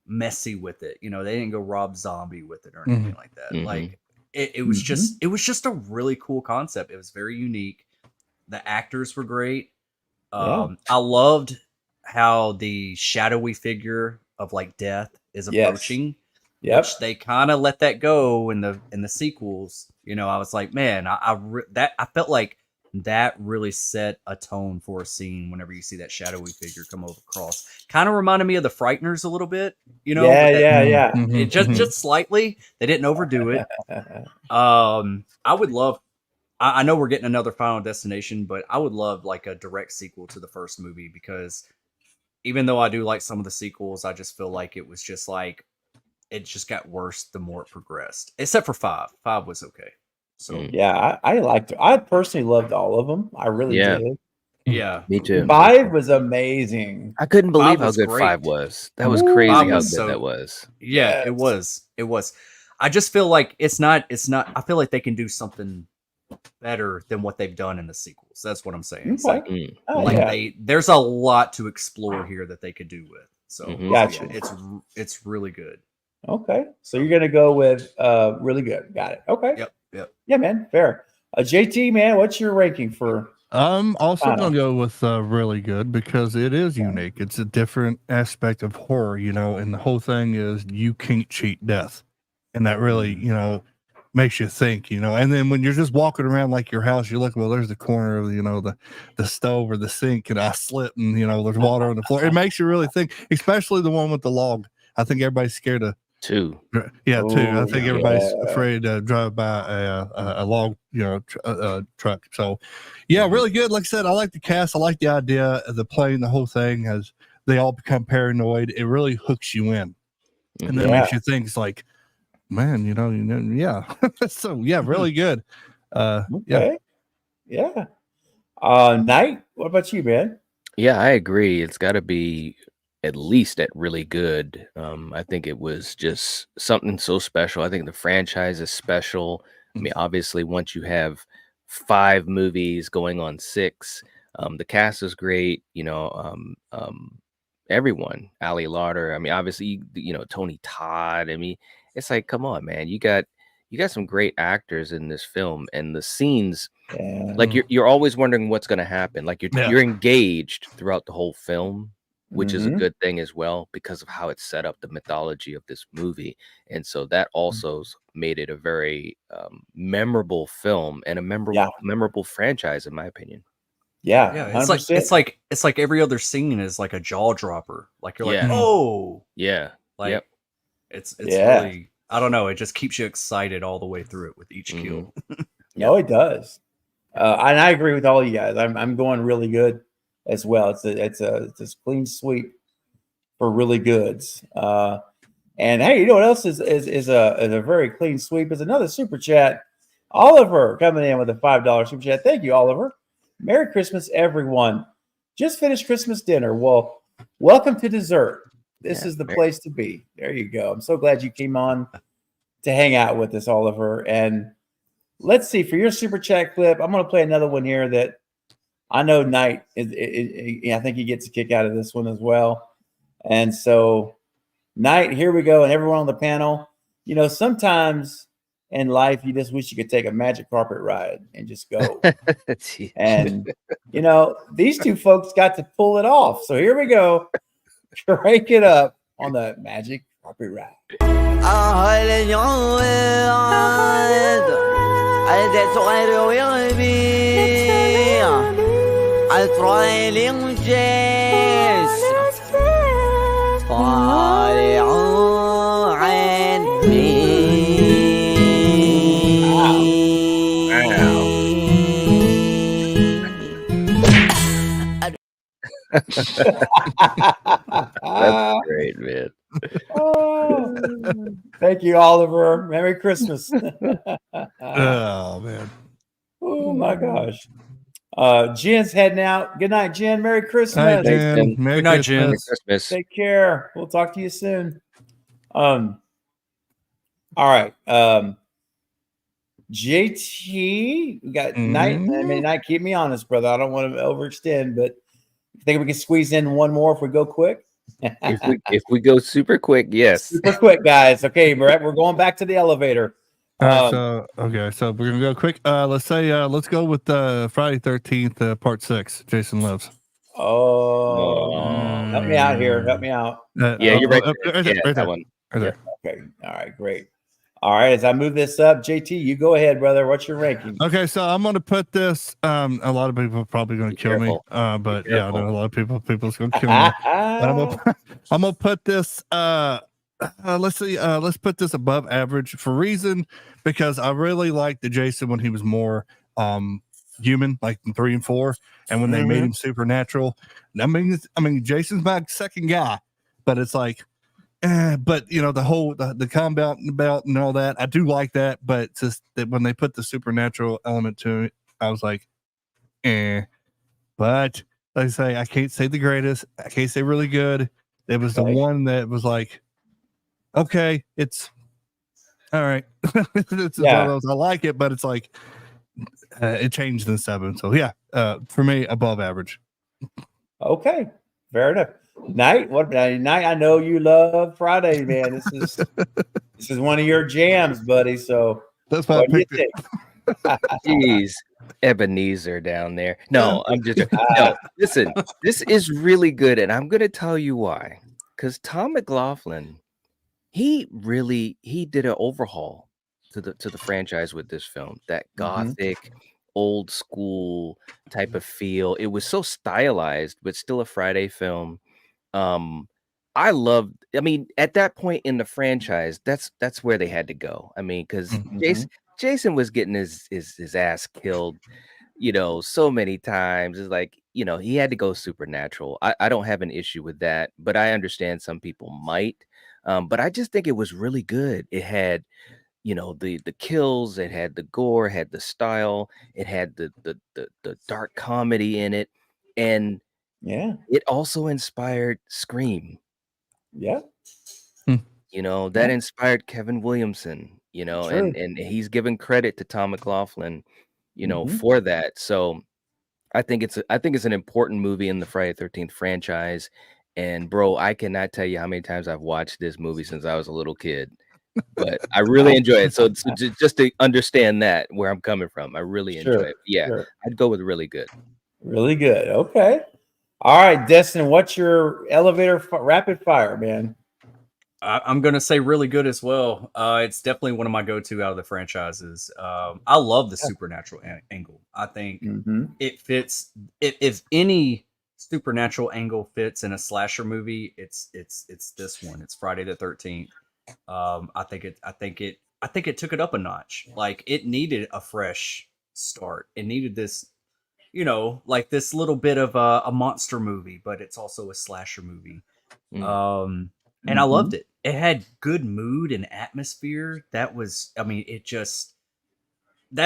messy with it. You know, they didn't go Rob Zombie with it or anything like that. Like, it was just a really cool concept. It was very unique. The actors were great. I loved how the shadowy figure of like death is approaching. Which they kind of let that go in the sequels. You know, I was like, man, I felt like that really set a tone for a scene whenever you see that shadowy figure come over across. Kind of reminded me of the Frighteners a little bit, you know. It just slightly. They didn't overdo it. I would love. I know we're getting another Final Destination, but I would love like a direct sequel to the first movie, because even though I do like some of the sequels, I just feel like it was just like, it just got worse the more it progressed. Except for 5. 5 was okay. So
yeah, I liked it. I personally loved all of them. I really did.
Yeah,
me too.
5 was amazing.
I couldn't believe how
was
good
great.
5 was. That was crazy how
was
good that was.
Yeah, it was. It was. I just feel like it's not. I feel like they can do something better than what they've done in the sequels. That's what I'm saying. It's like, there's a lot to explore here that they could do with. So
Gotcha.
It's really good.
Okay, so you're gonna go with really good. Got it. Okay.
Yep.
Yeah, man. Fair. JT, man, what's your ranking for?
I'm also
Final?
gonna go with really good, because it is unique. It's a different aspect of horror, you know, and the whole thing is you can't cheat death, and that really, you know, makes you think, you know. And then when you're just walking around like your house, you look, well, there's the corner of, you know, the stove or the sink, and I slip, and you know, there's water on the floor. It makes you really think, especially the one with the log. I think everybody's scared of
2.
Yeah, 2. I think everybody's afraid to drive by a log, you know, truck. So, yeah, really good. Like I said, I like the cast. I like the idea of the plane, the whole thing, as they all become paranoid. It really hooks you in, and then it makes you think. It's like, man, you know, yeah. So, yeah, really good.
Okay. Yeah. Knight, what about you, man?
Yeah, I agree. It's got to be at least at really good. I think it was just something so special. I think the franchise is special. I mean, obviously, once you have 5 movies going on 6, the cast is great. You know, everyone, Ali Larder. I mean, obviously, you know, Tony Todd. I mean, it's like, come on, man, you got some great actors in this film, and the scenes, like you're always wondering what's going to happen. Like you're engaged throughout the whole film, which is a good thing as well, because of how it set up the mythology of this movie. And so that also made it a very memorable film and a memorable franchise, in my opinion.
Yeah,
it's like every other scene is like a jaw dropper. Like, you're like, oh
yeah,
like it's really, I don't know, it just keeps you excited all the way through it with each kill.
No, it does. And I agree with all you guys. I'm going really good as well. It's a clean sweep for really goods. And hey, you know what else is a very clean sweep is another super chat. Oliver coming in with a $5 super chat. Thank you, Oliver. Merry Christmas, everyone. Just finished Christmas dinner. Well, welcome to dessert. This is the place to be. There you go. I'm so glad you came on to hang out with us, Oliver. And let's see, for your super chat clip, I'm going to play another one here that I know Knight I think he gets a kick out of this one as well. And so, Knight, here we go. And everyone on the panel, you know, sometimes in life, you just wish you could take a magic carpet ride and just go. And these two folks got to pull it off. So here we go. Crank it up on the magic carpet ride.
That's great, man.
Oh, thank you, Oliver. Merry Christmas.
Oh man.
Oh my gosh. Jen's heading out. Good night, Jen. Merry Christmas.
Hi, Jen.
Jen.
Merry
Good night, Jen.
Christmas.
Christmas.
Take care. We'll talk to you soon. All right. JT, we got night. I mean, night. Keep me honest, brother. I don't want to overextend, but I think we can squeeze in one more if we go quick.
If we go super quick, yes.
Super quick, guys. Okay, we're going back to the elevator.
All right, so we're gonna go quick. Let's go with Friday 13th, part 6. Jason Lives.
Help me out here. Help me out.
Yeah, you're right.
Right there.
That one.
Right there.
Okay. All right. Great. All right. As I move this up, JT, you go ahead, brother. What's your ranking?
Okay, so I'm gonna put this. A lot of people are probably gonna kill me. But yeah, I know a lot of people's gonna kill me. But I'm gonna put this. Let's put this above average for reason because I really liked the Jason when he was more human, like in 3 and 4, and when they made him supernatural. I mean, Jason's my second guy, but it's like. But the whole the combat belt and all that, I do like that. But just that when they put the supernatural element to it, I was like, But like I say, I can't say the greatest. I can't say really good. It was the one that was like, okay, it's all right. It's one of those, I like it, but it's like it changed in 7. So yeah, for me, above average.
Okay, fair enough. Night, Night? I know you love Friday, man. This is one of your jams, buddy. So
that's why
what
I picked
do you think?
Jeez, Ebenezer down there. No, I'm just no. Listen, this is really good, and I'm gonna tell you why. Because Tom McLaughlin, he did an overhaul to the franchise with this film. That gothic, old school type of feel. It was so stylized, but still a Friday film. I mean, at that point in the franchise, that's where they had to go. I mean, because Jason was getting his ass killed, so many times. It's like, he had to go supernatural. I don't have an issue with that, but I understand some people might. But I just think it was really good. It had, the kills, it had the gore, it had the style, it had the dark comedy in it, and it also inspired Scream.
Yeah.
That inspired Kevin Williamson, and he's given credit to Tom McLaughlin, for that. So I think it's an important movie in the Friday 13th franchise. And bro, I cannot tell you how many times I've watched this movie since I was a little kid. But I really enjoy it. So just to understand that where I'm coming from, I really enjoy it. Yeah, I'd go with really good.
Really good. Okay. All right, Destin, what's your elevator rapid fire, man?
I'm going to say really good as well. It's definitely one of my go-to out of the franchises. I love the supernatural angle. I think it fits. If any supernatural angle fits in a slasher movie, it's this one. It's Friday the 13th. I think it took it up a notch. Like, it needed a fresh start. It needed this, like this little bit of a monster movie, but it's also a slasher movie. And I loved it. It had good mood and atmosphere. That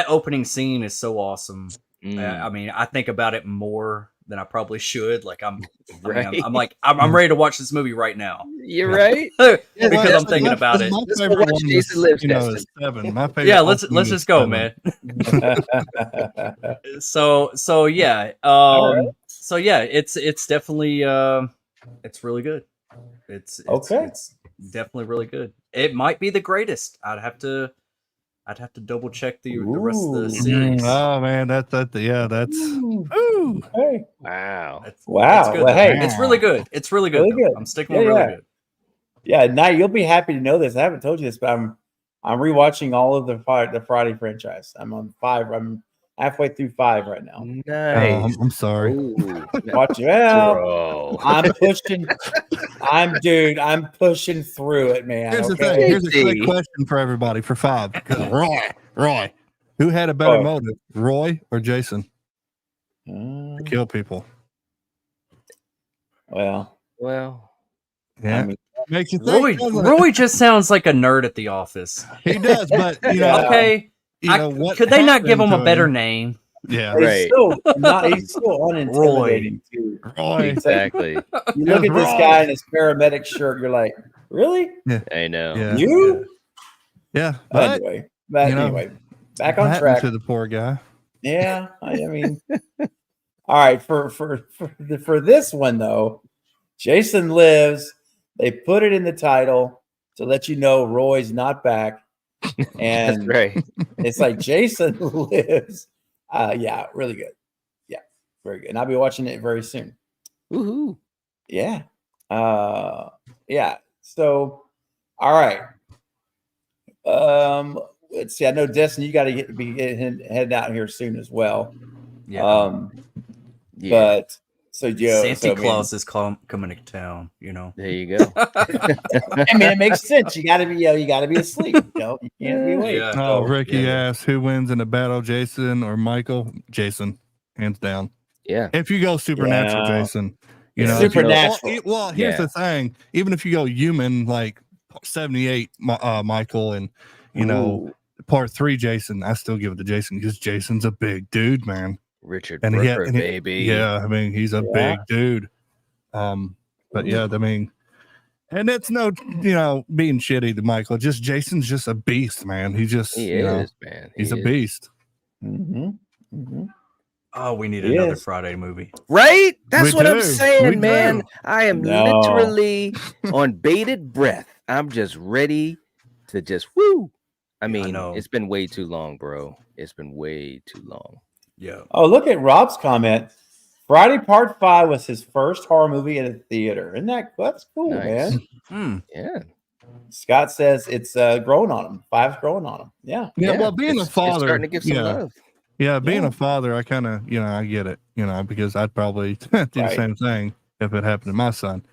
opening scene is so awesome. I think about it more than I probably should. Like I'm ready to watch this movie right now.
You're right.
Because I'm thinking about it.
Let's go watch Jason Lives.
Is 7. My favorite.
Yeah, let's just go, 7. Man. So yeah. So yeah, it's definitely it's really good. It's definitely really good. It might be the greatest. I'd have to I'd have to double check the rest of the
Ooh.
series.
Oh man, that's ooh.
Hey.
Wow.
It's
Wow.
good.
Well,
Though.
hey,
It's really good. It's really good.
really
Though.
good.
I'm sticking
Yeah,
with really
yeah.
good.
Yeah, Knight, you'll be happy to know this. I haven't told you this, but I'm rewatching all of the Friday franchise. I'm on 5. I'm halfway through 5 right now.
Nice.
I'm sorry.
Ooh,
Watch it. Well,
bro.
I'm pushing. I'm pushing through it, man.
Here's the
Okay.
thing. Here's a quick
JC.
question for everybody for 5. Because Roy, who had a better motive, Roy or Jason, to kill people?
Well,
Yeah,
I mean,
makes you think.
Roy just sounds like a nerd at the office.
He does, but you know,
Yeah.
Okay,
what
could they not give him
happened
a
to
better
him?
name?
Yeah,
Right.
He's still unintimidating too.
Roy.
Exactly.
You look at this
Roy.
guy in his paramedic shirt, you're like, really?
I know.
Yeah,
You?
yeah. But
Anyway,
you know,
anyway, back
what
on
happened
track.
to the poor guy?
Yeah, I mean, all right. For this one though, Jason lives. They put it in the title to let you know Roy's not back,
That's
and
right.
it's like Jason lives. Yeah, really good. Yeah, very good. And I'll be watching it very soon.
Woohoo.
Yeah. Yeah. So, all right. Let's see. I know Destin, you got to be heading out here soon as well.
Yeah.
Yeah.
But so
Santa Claus is coming to town. You know.
There you go.
I mean, it makes sense. You got to be, you got to be asleep. You can't be awake.
Yeah.
Oh, Ricky
yeah.
asks who wins in a battle, Jason or Michael? Jason, hands down.
Yeah.
If you go supernatural,
Yeah.
Jason, you know,
Supernatural.
Well, here's the thing. Even if you go human, like 78, Michael, and you know, part 3, Jason, I still give it to Jason because Jason's a big dude, man.
Richard
And
Brooker, baby.
Yeah, I mean, he's a big dude. But yeah, I mean, and it's no, you know, being shitty to Michael. Just Jason's just a beast, man. He just,
He
you know,
is, man.
he's a beast.
Mm-hmm. Mm-hmm.
Oh, we need
He
another
is.
Friday movie.
Right? That's
We
what I'm
do.
saying,
We
man.
do.
I am
No.
literally on bated breath. I'm just ready to just woo. I mean,
know.
it's been way too long, bro. It's been way too long.
Yeah.
Oh, look at Rob's comment. Friday Part 5 was his first horror movie at a theater. That's cool,
Nice.
man?
Yeah.
Scott says it's growing on him. 5's growing on him. Yeah.
Yeah, well, being a
it's
father,
starting to give some love.
Yeah, being
Yeah.
a father, I kind of, you know, I get it, you know, because I'd probably do the
Right.
same thing if it happened to my son.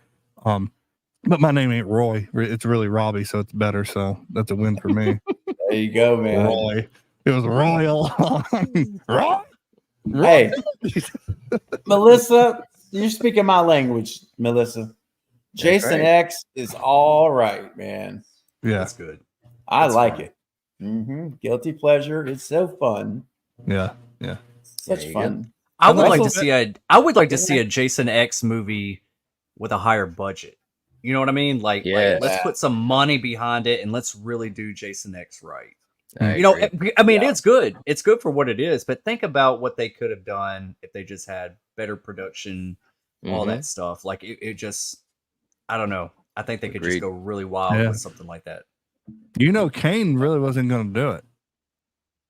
But my name ain't Roy; it's really Robbie, so it's better. So that's a win for me.
There you go, man.
Roy, it was Royal. Roy.
Hey, Melissa, you're speaking my language, Melissa. Jason
right.
X is all right, man.
Yeah,
That's good.
I
That's
like
fun.
it. Guilty pleasure. It's so fun.
yeah.
Such
There you
fun.
I would like to
Also-
see a Jason X movie with a higher budget. You know what I mean? Like
Yes.
let's put some money behind it and let's really do Jason X right.
I
You know,
agree.
I mean,
Yeah.
it's good. It's good for what it is, but think about what they could have done if they just had better production, all
Mhm.
that stuff. Like it just, I don't know. I think they could
Agreed.
just go really wild
Yeah.
with something like that.
You know, Kane really wasn't going to do it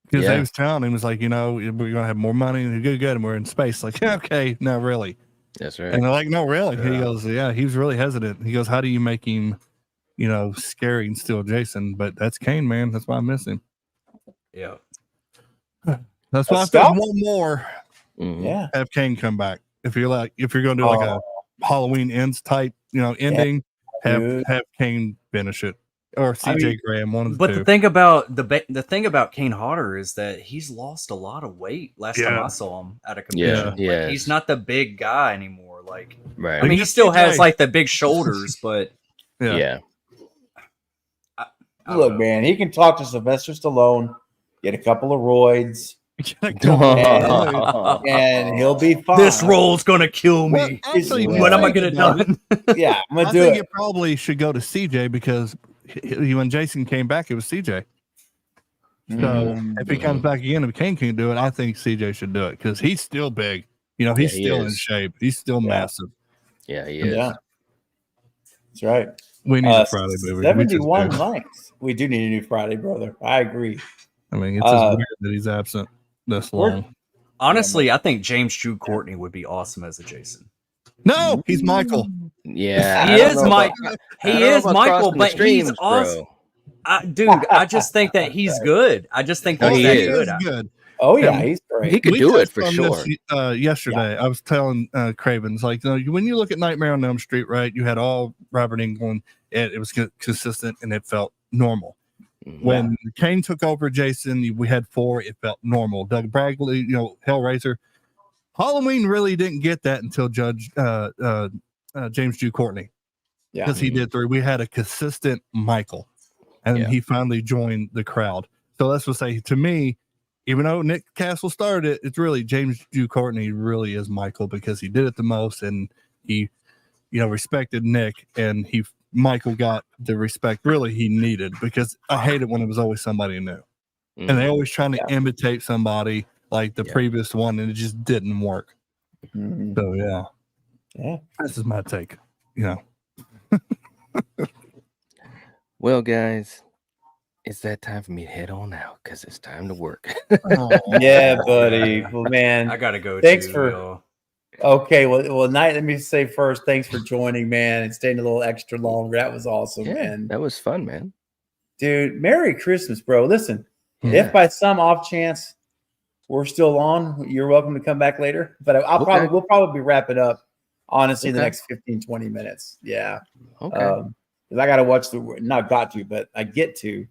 because
Yeah.
they was telling him, was like, you know, we're going to have more money and good, and we're in space. Like, yeah, okay, no, really.
That's right.
And they're like, no, really. He
Yeah.
goes, yeah, he was really hesitant. He goes, how do you make him, you know, scary and still Jason? But that's Kane, man. That's why I miss him.
Yeah.
That's why if
Scott?
there's one more,
Mhm.
Yeah.
have Kane come back. If you're going to do like a Halloween ends type, you know, ending,
dude.
have Kane finish it or CJ Graham, one of the
But
two.
the thing about the thing about Kane Hodder is that he's lost a lot of weight. Last time
Yeah.
I saw him at a
Yeah.
convention,
Yeah.
like, he's not the big guy anymore. Like,
Right.
I mean, he
Just
still has
CJ.
like the big shoulders, but
yeah.
I don't
Look,
know.
man, he can talk to Sylvester Stallone, get a couple of roids, and he'll be fine.
This role's gonna kill
Well,
me.
actually,
When
When am I
thinking
gonna
about it,
done?
Yeah, I'm gonna
I
do
think
it.
it probably should go to CJ because when Jason came back, it was CJ. So if he comes back again, if Kane can't do it, I think CJ should do it because he's still big. You know, he's
Yeah, he
still in
is.
shape. He's still massive.
Yeah, he is.
Yeah, that's right.
We need a Friday movie. We just
71
do.
likes. We do need a new Friday, brother. I agree.
I mean, it's just weird that he's absent this long.
Honestly, I think James Drew Courtney would be awesome as a Jason.
No, he's Michael.
Yeah,
He is Michael. He is Michael, but he's awesome. Dude, I just think that he's good. I just think
No,
that
he
he's
is.
Good.
Oh yeah, he's great.
He could do it for sure.
Yesterday, I was telling Cravens, like, when you look at Nightmare on Elm Street, right? You had all Robert Englund, and it was consistent and it felt normal. When Kane took over Jason, we had 4. It felt normal. Doug Bradley, Hellraiser. Halloween really didn't get that until Judge James Drew Courtney, because he did 3. We had a consistent Michael, and he finally joined the crowd. So let's just say, to me, even though Nick Castle started it, it's really James Drew Courtney really is Michael, because he did it the most, and he, respected Nick, and Michael got the respect really he needed, because I hated when it was always somebody new, and they always trying to imitate somebody like the previous one, and it just didn't work. So yeah, this is my take.
Well, guys, it's that time for me to head on out because it's time to work.
Yeah, buddy. Well, man,
I gotta go.
Thanks
too,
for.
y'all.
Okay, well, Knight. Let me say first, thanks for joining, man, and staying a little extra longer. That was awesome, man.
That was fun, man.
Dude, Merry Christmas, bro. Listen, if by some off chance we're still on, you're welcome to come back later. But we'll probably wrap it up, honestly, in the next 15, 20 minutes. Yeah.
Okay.
Because I got to watch but I get to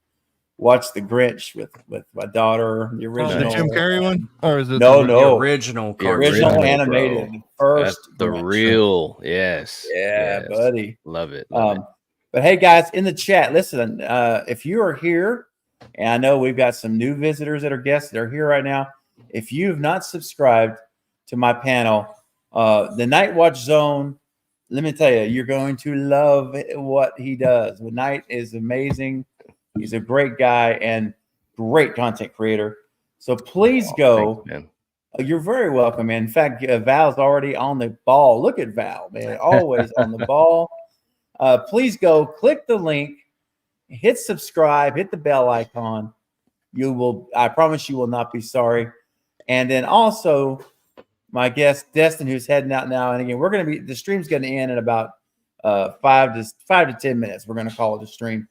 watch The Grinch with my daughter, the original.
The Jim Carrey one? Or is it
the
original
animated, the first.
That's the real, yes.
Yeah,
yes.
buddy.
Love it.
But hey, guys, in the chat, listen, if you are here, and I know we've got some new visitors that are guests that are here right now. If you have not subscribed to my panel, the Night Watch Zone, let me tell you, you're going to love what he does. The Night is amazing. He's a great guy and great content creator. So please go.
Thanks, man.
You're very welcome, man. In fact, Val's already on the ball. Look at Val, man. Always on the ball. Please go click the link, hit subscribe, hit the bell icon. I promise you will not be sorry. And then also my guest Destin, who's heading out now. And again, the stream's going to end in about 5 to 10 minutes. We're going to call it a stream.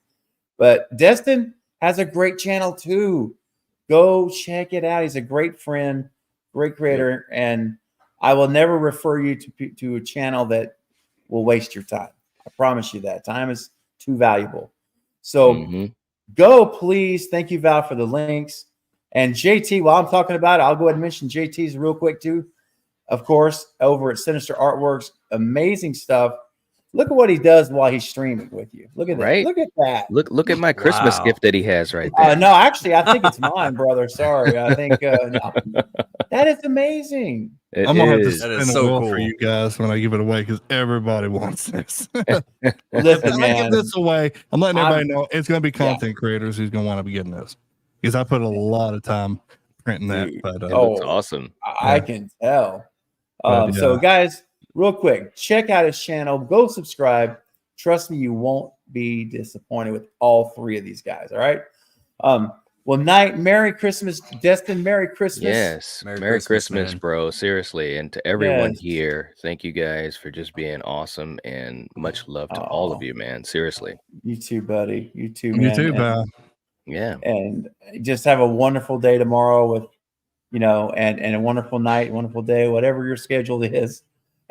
But Destin has a great channel too. Go check it out. He's a great friend, great creator, and I will never refer you to a channel that will waste your time. I promise you that. Time is too valuable. So go, please. Thank you, Val, for the links. And JT, while I'm talking about it, I'll go ahead and mention JT's real quick too. Of course, over at Sinister Artworks, amazing stuff. Look at what he does while he's streaming with you. Look at that.
Right?
Look at that.
Look at my Christmas gift that he has right there.
No, actually, I think it's mine, brother. Sorry. I think no. That is amazing.
I'm going to have to spin a wheel for you guys when I give it away, because everybody wants this.
Listen, man.
I give this away, I'm letting everybody know it's going to be content creators who's going to want to be getting this, because I put a lot of time printing that. But
it looks awesome.
I can tell. So, guys, real quick, check out his channel. Go subscribe. Trust me, you won't be disappointed with all 3 of these guys. All right. Well, Merry Christmas, Destin. Merry Christmas.
Yes. Merry Christmas, bro. Seriously. And to everyone here, thank you guys for just being awesome, and much love to all of you, man. Seriously.
You too, buddy. You too, man.
You too, pal.
Yeah.
And just have a wonderful day tomorrow with, and a wonderful night, wonderful day, whatever your schedule is.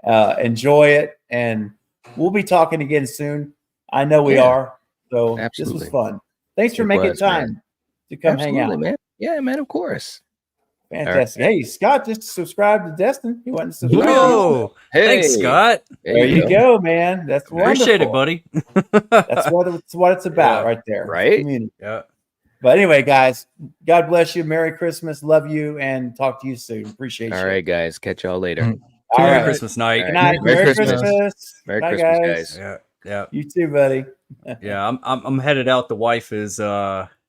Enjoy it. And we'll be talking again soon. I know we are. So This was fun. Thanks for making time to come hang out,
man. Yeah, man, of course.
Fantastic. Right. Hey, Scott, just subscribe to Destin. He went to subscribe.
Oh, thanks, Scott.
There you go, man. That's wonderful.
Appreciate it, buddy.
That's what it's about right there.
Right?
Community.
Yeah.
But anyway, guys, God bless you. Merry Christmas. Love you, and talk to you soon. Appreciate you.
All right, guys. Catch y'all later.
All
Merry
right.
Christmas night.
Good night. Merry Christmas.
Merry
Bye,
Christmas, guys.
Yeah.
You too, buddy.
Yeah, I'm headed out. The wife is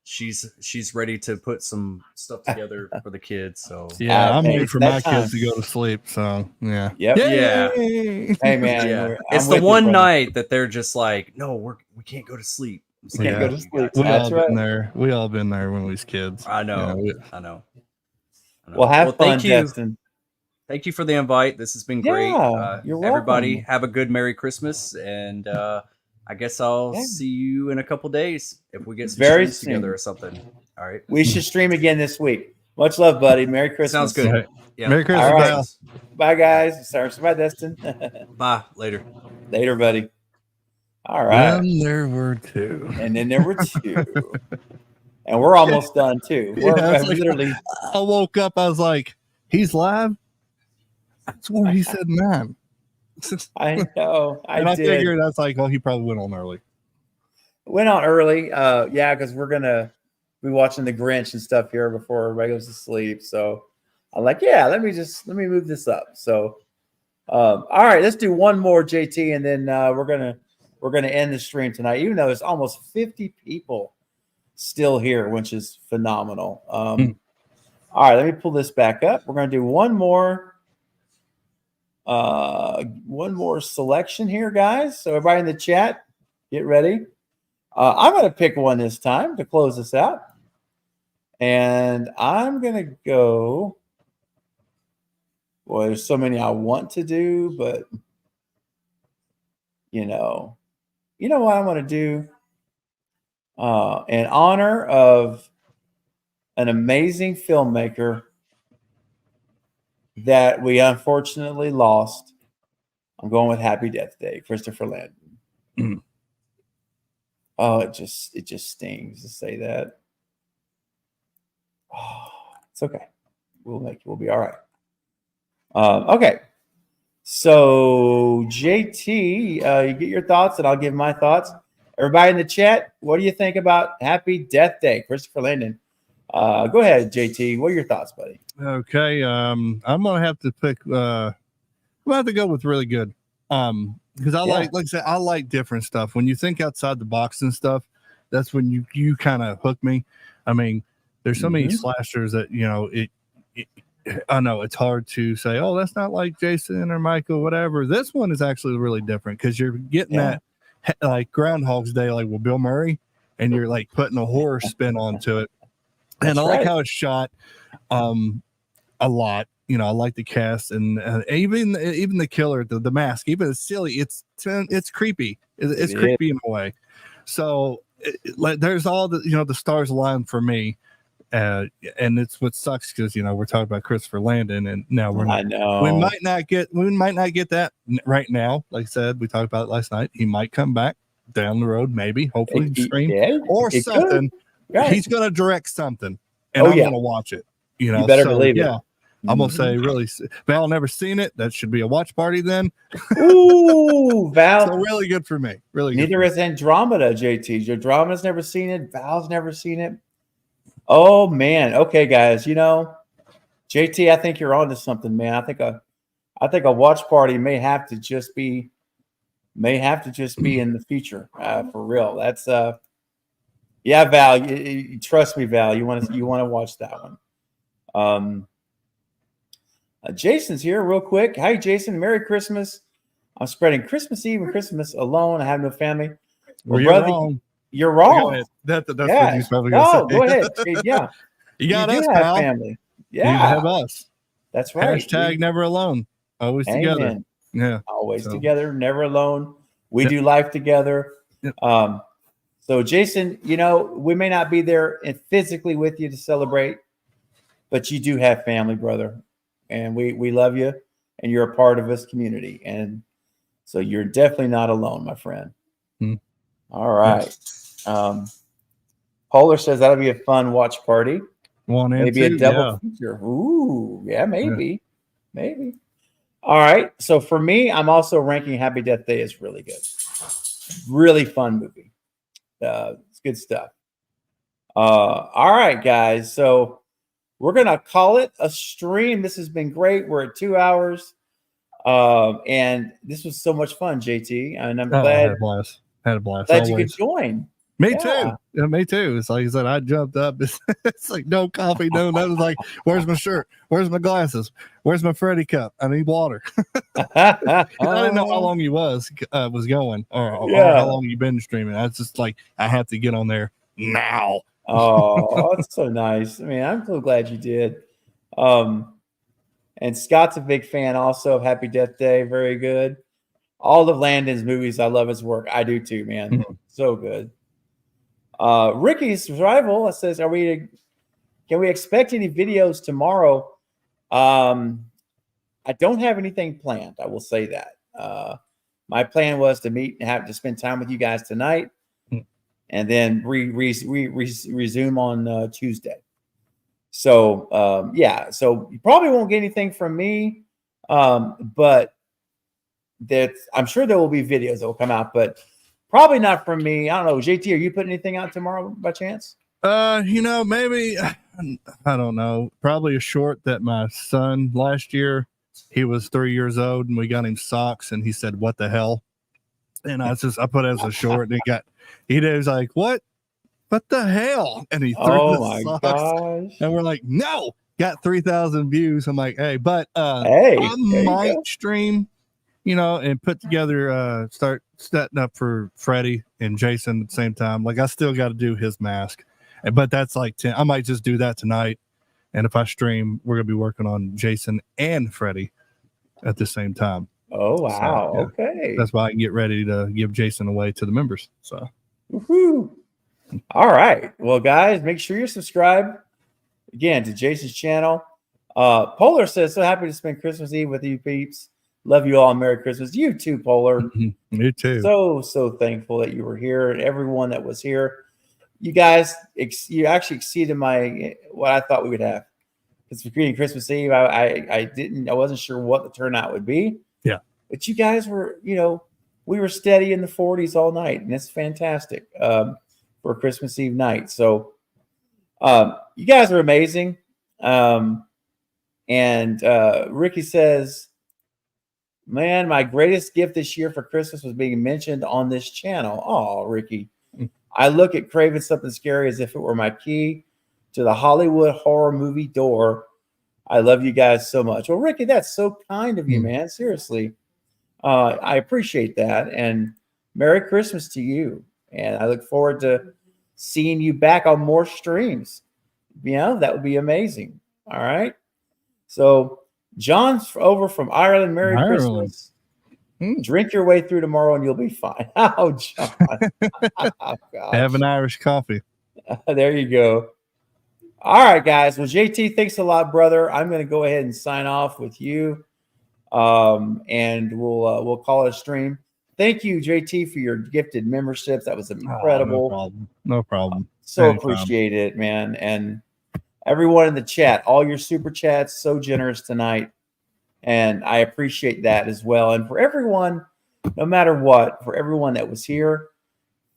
she's ready to put some stuff together for the kids. So
yeah, I'm waiting for my kids to go to sleep. So yeah.
Yep.
Yeah.
Hey man,
it's the one night that they're just like, no, we can't go to sleep.
You can't go to sleep.
We
That's
all
right.
been there. We all been there when we was kids.
I know.
Yeah,
I know.
Well, have fun,
thank you.
Destin.
Thank you for the invite. This has been great.
Yeah, you're welcome.
Everybody, have a good Merry Christmas, and I guess I'll see you in a couple days if we get some streams together or something. All right.
We should stream again this week. Much love, buddy. Merry Christmas.
Sounds good.
Right.
Yeah.
Merry Christmas,
All right.
pal.
Bye, guys. Sorry, bye, Destin.
Bye. Later.
Later, buddy. All right.
Then there were two.
And then there were two. And we're almost done, too. We're literally.
I woke up. I was like, he's live? That's where he said 9.
I know. I
figured that's like, oh, he probably went on early.
Went on early. Yeah, because we're going to be watching The Grinch and stuff here before everybody goes to sleep. So I'm like, yeah, let me move this up. So, all right, let's do one more, JT, and then we're gonna end the stream tonight. Even though there's almost 50 people still here, which is phenomenal. All right, let me pull this back up. We're gonna do one more selection here, guys. So everybody in the chat, get ready. I'm gonna pick one this time to close this out, and I'm gonna go. Well, there's so many I want to do, but you know what I want to do? In honor of an amazing filmmaker that we unfortunately lost, I'm going with Happy Death Day, Christopher Landon. Oh, it just stings to say that. Oh, it's okay. We'll be all right. Okay. So JT, you get your thoughts and I'll give my thoughts. Everybody in the chat, what do you think about Happy Death Day, Christopher Landon? Go ahead, JT. What are your thoughts, buddy?
Okay. I'm gonna have to pick I'm gonna have to go with really good. Because like I said, I like different stuff. When you think outside the box and stuff, that's when you kind of hook me. I mean, there's so many slashers that I know it's hard to say, oh, that's not like Jason or Michael, whatever. This one is actually really different because you're getting that like Groundhog's Day, like with Bill Murray, and you're like putting a horror spin onto it. And I like how it's shot a lot. I like the cast and even the killer, the mask, even it's silly. It's creepy. It's creepy in a way. So there's all the stars align for me. And it's what sucks because we're talking about Christopher Landon, and now we might not get that right now. Like I said, we talked about it last night. He might come back down the road, maybe, hopefully, stream or something. Right. He's gonna direct something, and I'm gonna watch it. You
better believe it.
I'm gonna say really. Val never seen it. That should be a watch party then.
Ooh, Val.
So really good for me. Really.
Neither is Andromeda, JT. Andromeda's never seen it. Val's never seen it. Oh man. Okay, guys. JT, I think you're onto something, man. I think a watch party may have to just be in the future for real. That's Val. You trust me, Val. You want to watch that one. Jason's here real quick. Hi, Jason. Merry Christmas. I'm spreading Christmas Eve and Christmas alone. I have no family.
Well, you're wrong.
You're wrong.
That's what he's probably going to say.
Go ahead. Yeah.
You got us,
have
pal.
family. Yeah.
You have us.
That's right.
Hashtag never alone. Always together. Yeah.
Always together, never alone. We do life together.
Yep.
So Jason, we may not be there physically with you to celebrate, but you do have family, brother. And we love you, and you're a part of this community. And so you're definitely not alone, my friend. All right. Polar says that'll be a fun watch party. Maybe a double feature. Ooh, yeah, maybe. Maybe. All right. So for me, I'm also ranking Happy Death Day as really good. Really fun movie. It's good stuff. All right, guys. So we're going to call it a stream. This has been great. We're at 2 hours. And this was so much fun, JT. And I'm glad.
Had a blast.
Glad you could join.
Me
Yeah.
too. Yeah, me too. It's like I said, I jumped up. It's like no coffee, no nothing. Like, where's my shirt? Where's my glasses? Where's my Freddy cup? I need water. I didn't know how long you was going or how long you been streaming. I was just like, I have to get on there now.
Oh, that's so nice. I mean, I'm so glad you did. And Scott's a big fan also of Happy Death Day. Very good. All of Landon's movies, I love his work. I do too, man.
Mhm.
So good. Ricky's rival says, can we expect any videos tomorrow? I don't have anything planned. I will say that. My plan was to meet and have to spend time with you guys tonight, and then resume on Tuesday. So yeah, so you probably won't get anything from me, but I'm sure there will be videos that will come out, but probably not from me. I don't know. JT, are you putting anything out tomorrow by chance?
Maybe I don't know. Probably a short that my son last year. He was 3 years old, and we got him socks, and he said, "What the hell?" And I put it as a short, and he was like, "What the hell?" And he threw the socks,
gosh!
and we're like, "No!" Got 3,000 views. I'm like, "Hey, but
hey,
I might stream, and put together, start setting up for Freddie and Jason at the same time. Like, I still got to do his mask, but that's like 10. I might just do that tonight." And if I stream, we're going to be working on Jason and Freddie at the same time.
Oh, wow.
So, yeah.
Okay.
That's why I can get ready to give Jason away to the members. So,
woohoo. All right. Well, guys, make sure you're subscribed again to Jason's channel. Polar says, so happy to spend Christmas Eve with you peeps. Love you all. Merry Christmas. You too, Polar.
Me too.
So thankful that you were here and everyone that was here. You guys, you actually exceeded what I thought we would have. Because for Christmas Eve, I wasn't sure what the turnout would be.
Yeah.
But you guys were, we were steady in the 40s all night, and it's fantastic for Christmas Eve night. So you guys are amazing. And Ricky says, man, my greatest gift this year for Christmas was being mentioned on this channel. Oh, Ricky. I look at Craven Something Scary as if it were my key to the Hollywood horror movie door. I love you guys so much. Well, Ricky, that's so kind of you, man. Seriously. I appreciate that. And Merry Christmas to you. And I look forward to seeing you back on more streams. That would be amazing. All right. So John's over from Ireland. Merry Christmas. Drink your way through tomorrow and you'll be fine. Oh, John.
Have an Irish coffee.
There you go. All right, guys. Well, JT, thanks a lot, brother. I'm going to go ahead and sign off with you. And we'll call it a stream. Thank you, JT, for your gifted memberships. That was incredible.
No problem.
So appreciate it, man. And everyone in the chat, all your super chats, so generous tonight. And I appreciate that as well. And for everyone, no matter what, for everyone that was here,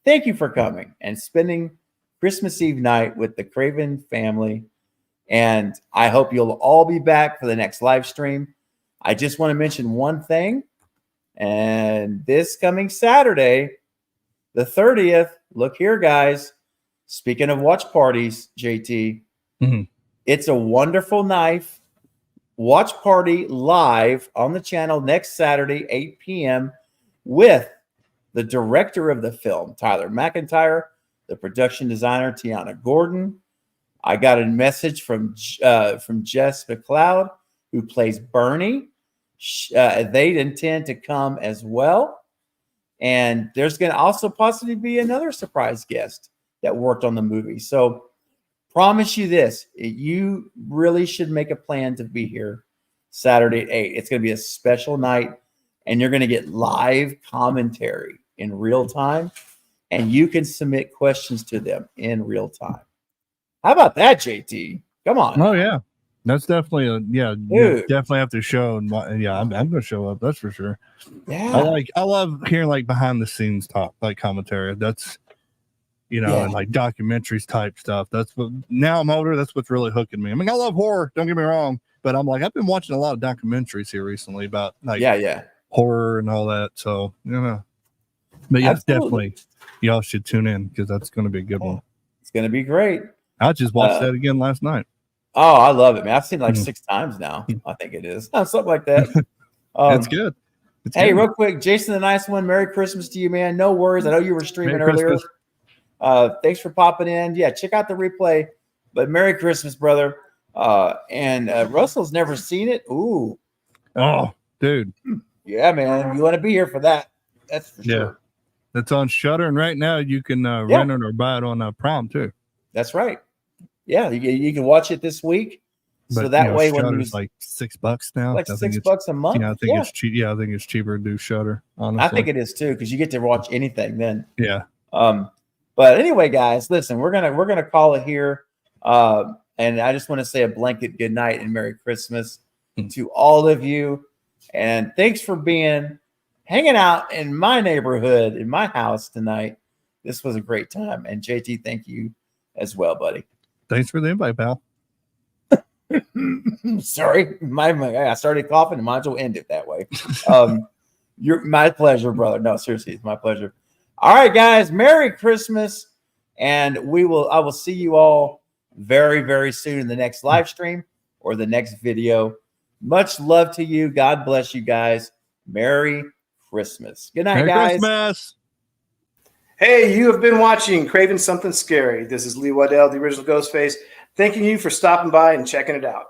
thank you for coming and spending Christmas Eve night with the Craven family. And I hope you'll all be back for the next live stream. I just want to mention one thing. And this coming Saturday, the 30th, look here, guys. Speaking of watch parties, JT, It's a Wonderful Knife watch party live on the channel next Saturday, 8 p.m. with the director of the film, Tyler McIntyre, the production designer, Tiana Gordon. I got a message from Jess McLeod, who plays Bernie. They intend to come as well. And there's going to also possibly be another surprise guest that worked on the movie. So promise you this, you really should make a plan to be here Saturday at 8. It's going to be a special night, and you're going to get live commentary in real time, and you can submit questions to them in real time. How about that, JT? Come on.
Oh, yeah. That's definitely you definitely have to show. I'm going to show up. That's for sure.
Yeah.
I love hearing like behind the scenes talk, like commentary. That's, and like documentaries type stuff. That's what, now I'm older. That's what's really hooking me. I mean, I love horror. Don't get me wrong, but I'm like, I've been watching a lot of documentaries here recently about like horror and all that. So, But yeah,
Absolutely.
definitely, y'all should tune in because that's going to be a good one.
It's going to be great.
I just watched that again last night.
Oh, I love it, man. I've seen it like 6 times now. I think it is. Something like that.
It's good. It's
Hey,
good.
real quick, Jason, the nice one. Merry Christmas to you, man. No worries. I know you were streaming
Merry
earlier.
Christmas.
Thanks for popping in. Yeah, check out the replay. But Merry Christmas, brother. And Russell's never seen it. Ooh.
Oh, dude.
Yeah, man. You want to be here for that. That's for
Yeah.
sure.
That's on Shudder, and right now you can rent it or buy it on Prime too.
That's right. Yeah, you can watch it this week. So
But,
that way, when
Shudder's like $6 now.
like
I think
$6 a month.
Yeah, I think it's cheap. Yeah, I think it's cheaper to do Shudder. Honestly,
I think it is too, because you get to watch anything then.
Yeah.
But anyway, guys, listen, we're gonna call it here. And I just want to say a blanket good night and Merry Christmas to all of you. And thanks for hanging out in my neighborhood, in my house tonight. This was a great time. And JT, thank you as well, buddy.
Thanks for the invite, pal.
Sorry, I started coughing and might as well end it that way. You're my pleasure, brother. No, seriously, it's my pleasure. All right, guys, Merry Christmas, and I will see you all very, very soon in the next live stream or the next video. Much love to you. God bless you guys. Merry Christmas. Good night,
Merry
guys.
Christmas.
Hey, you have been watching Craven Something Scary. This is Lee Waddell, the original Ghostface, thanking you for stopping by and checking it out.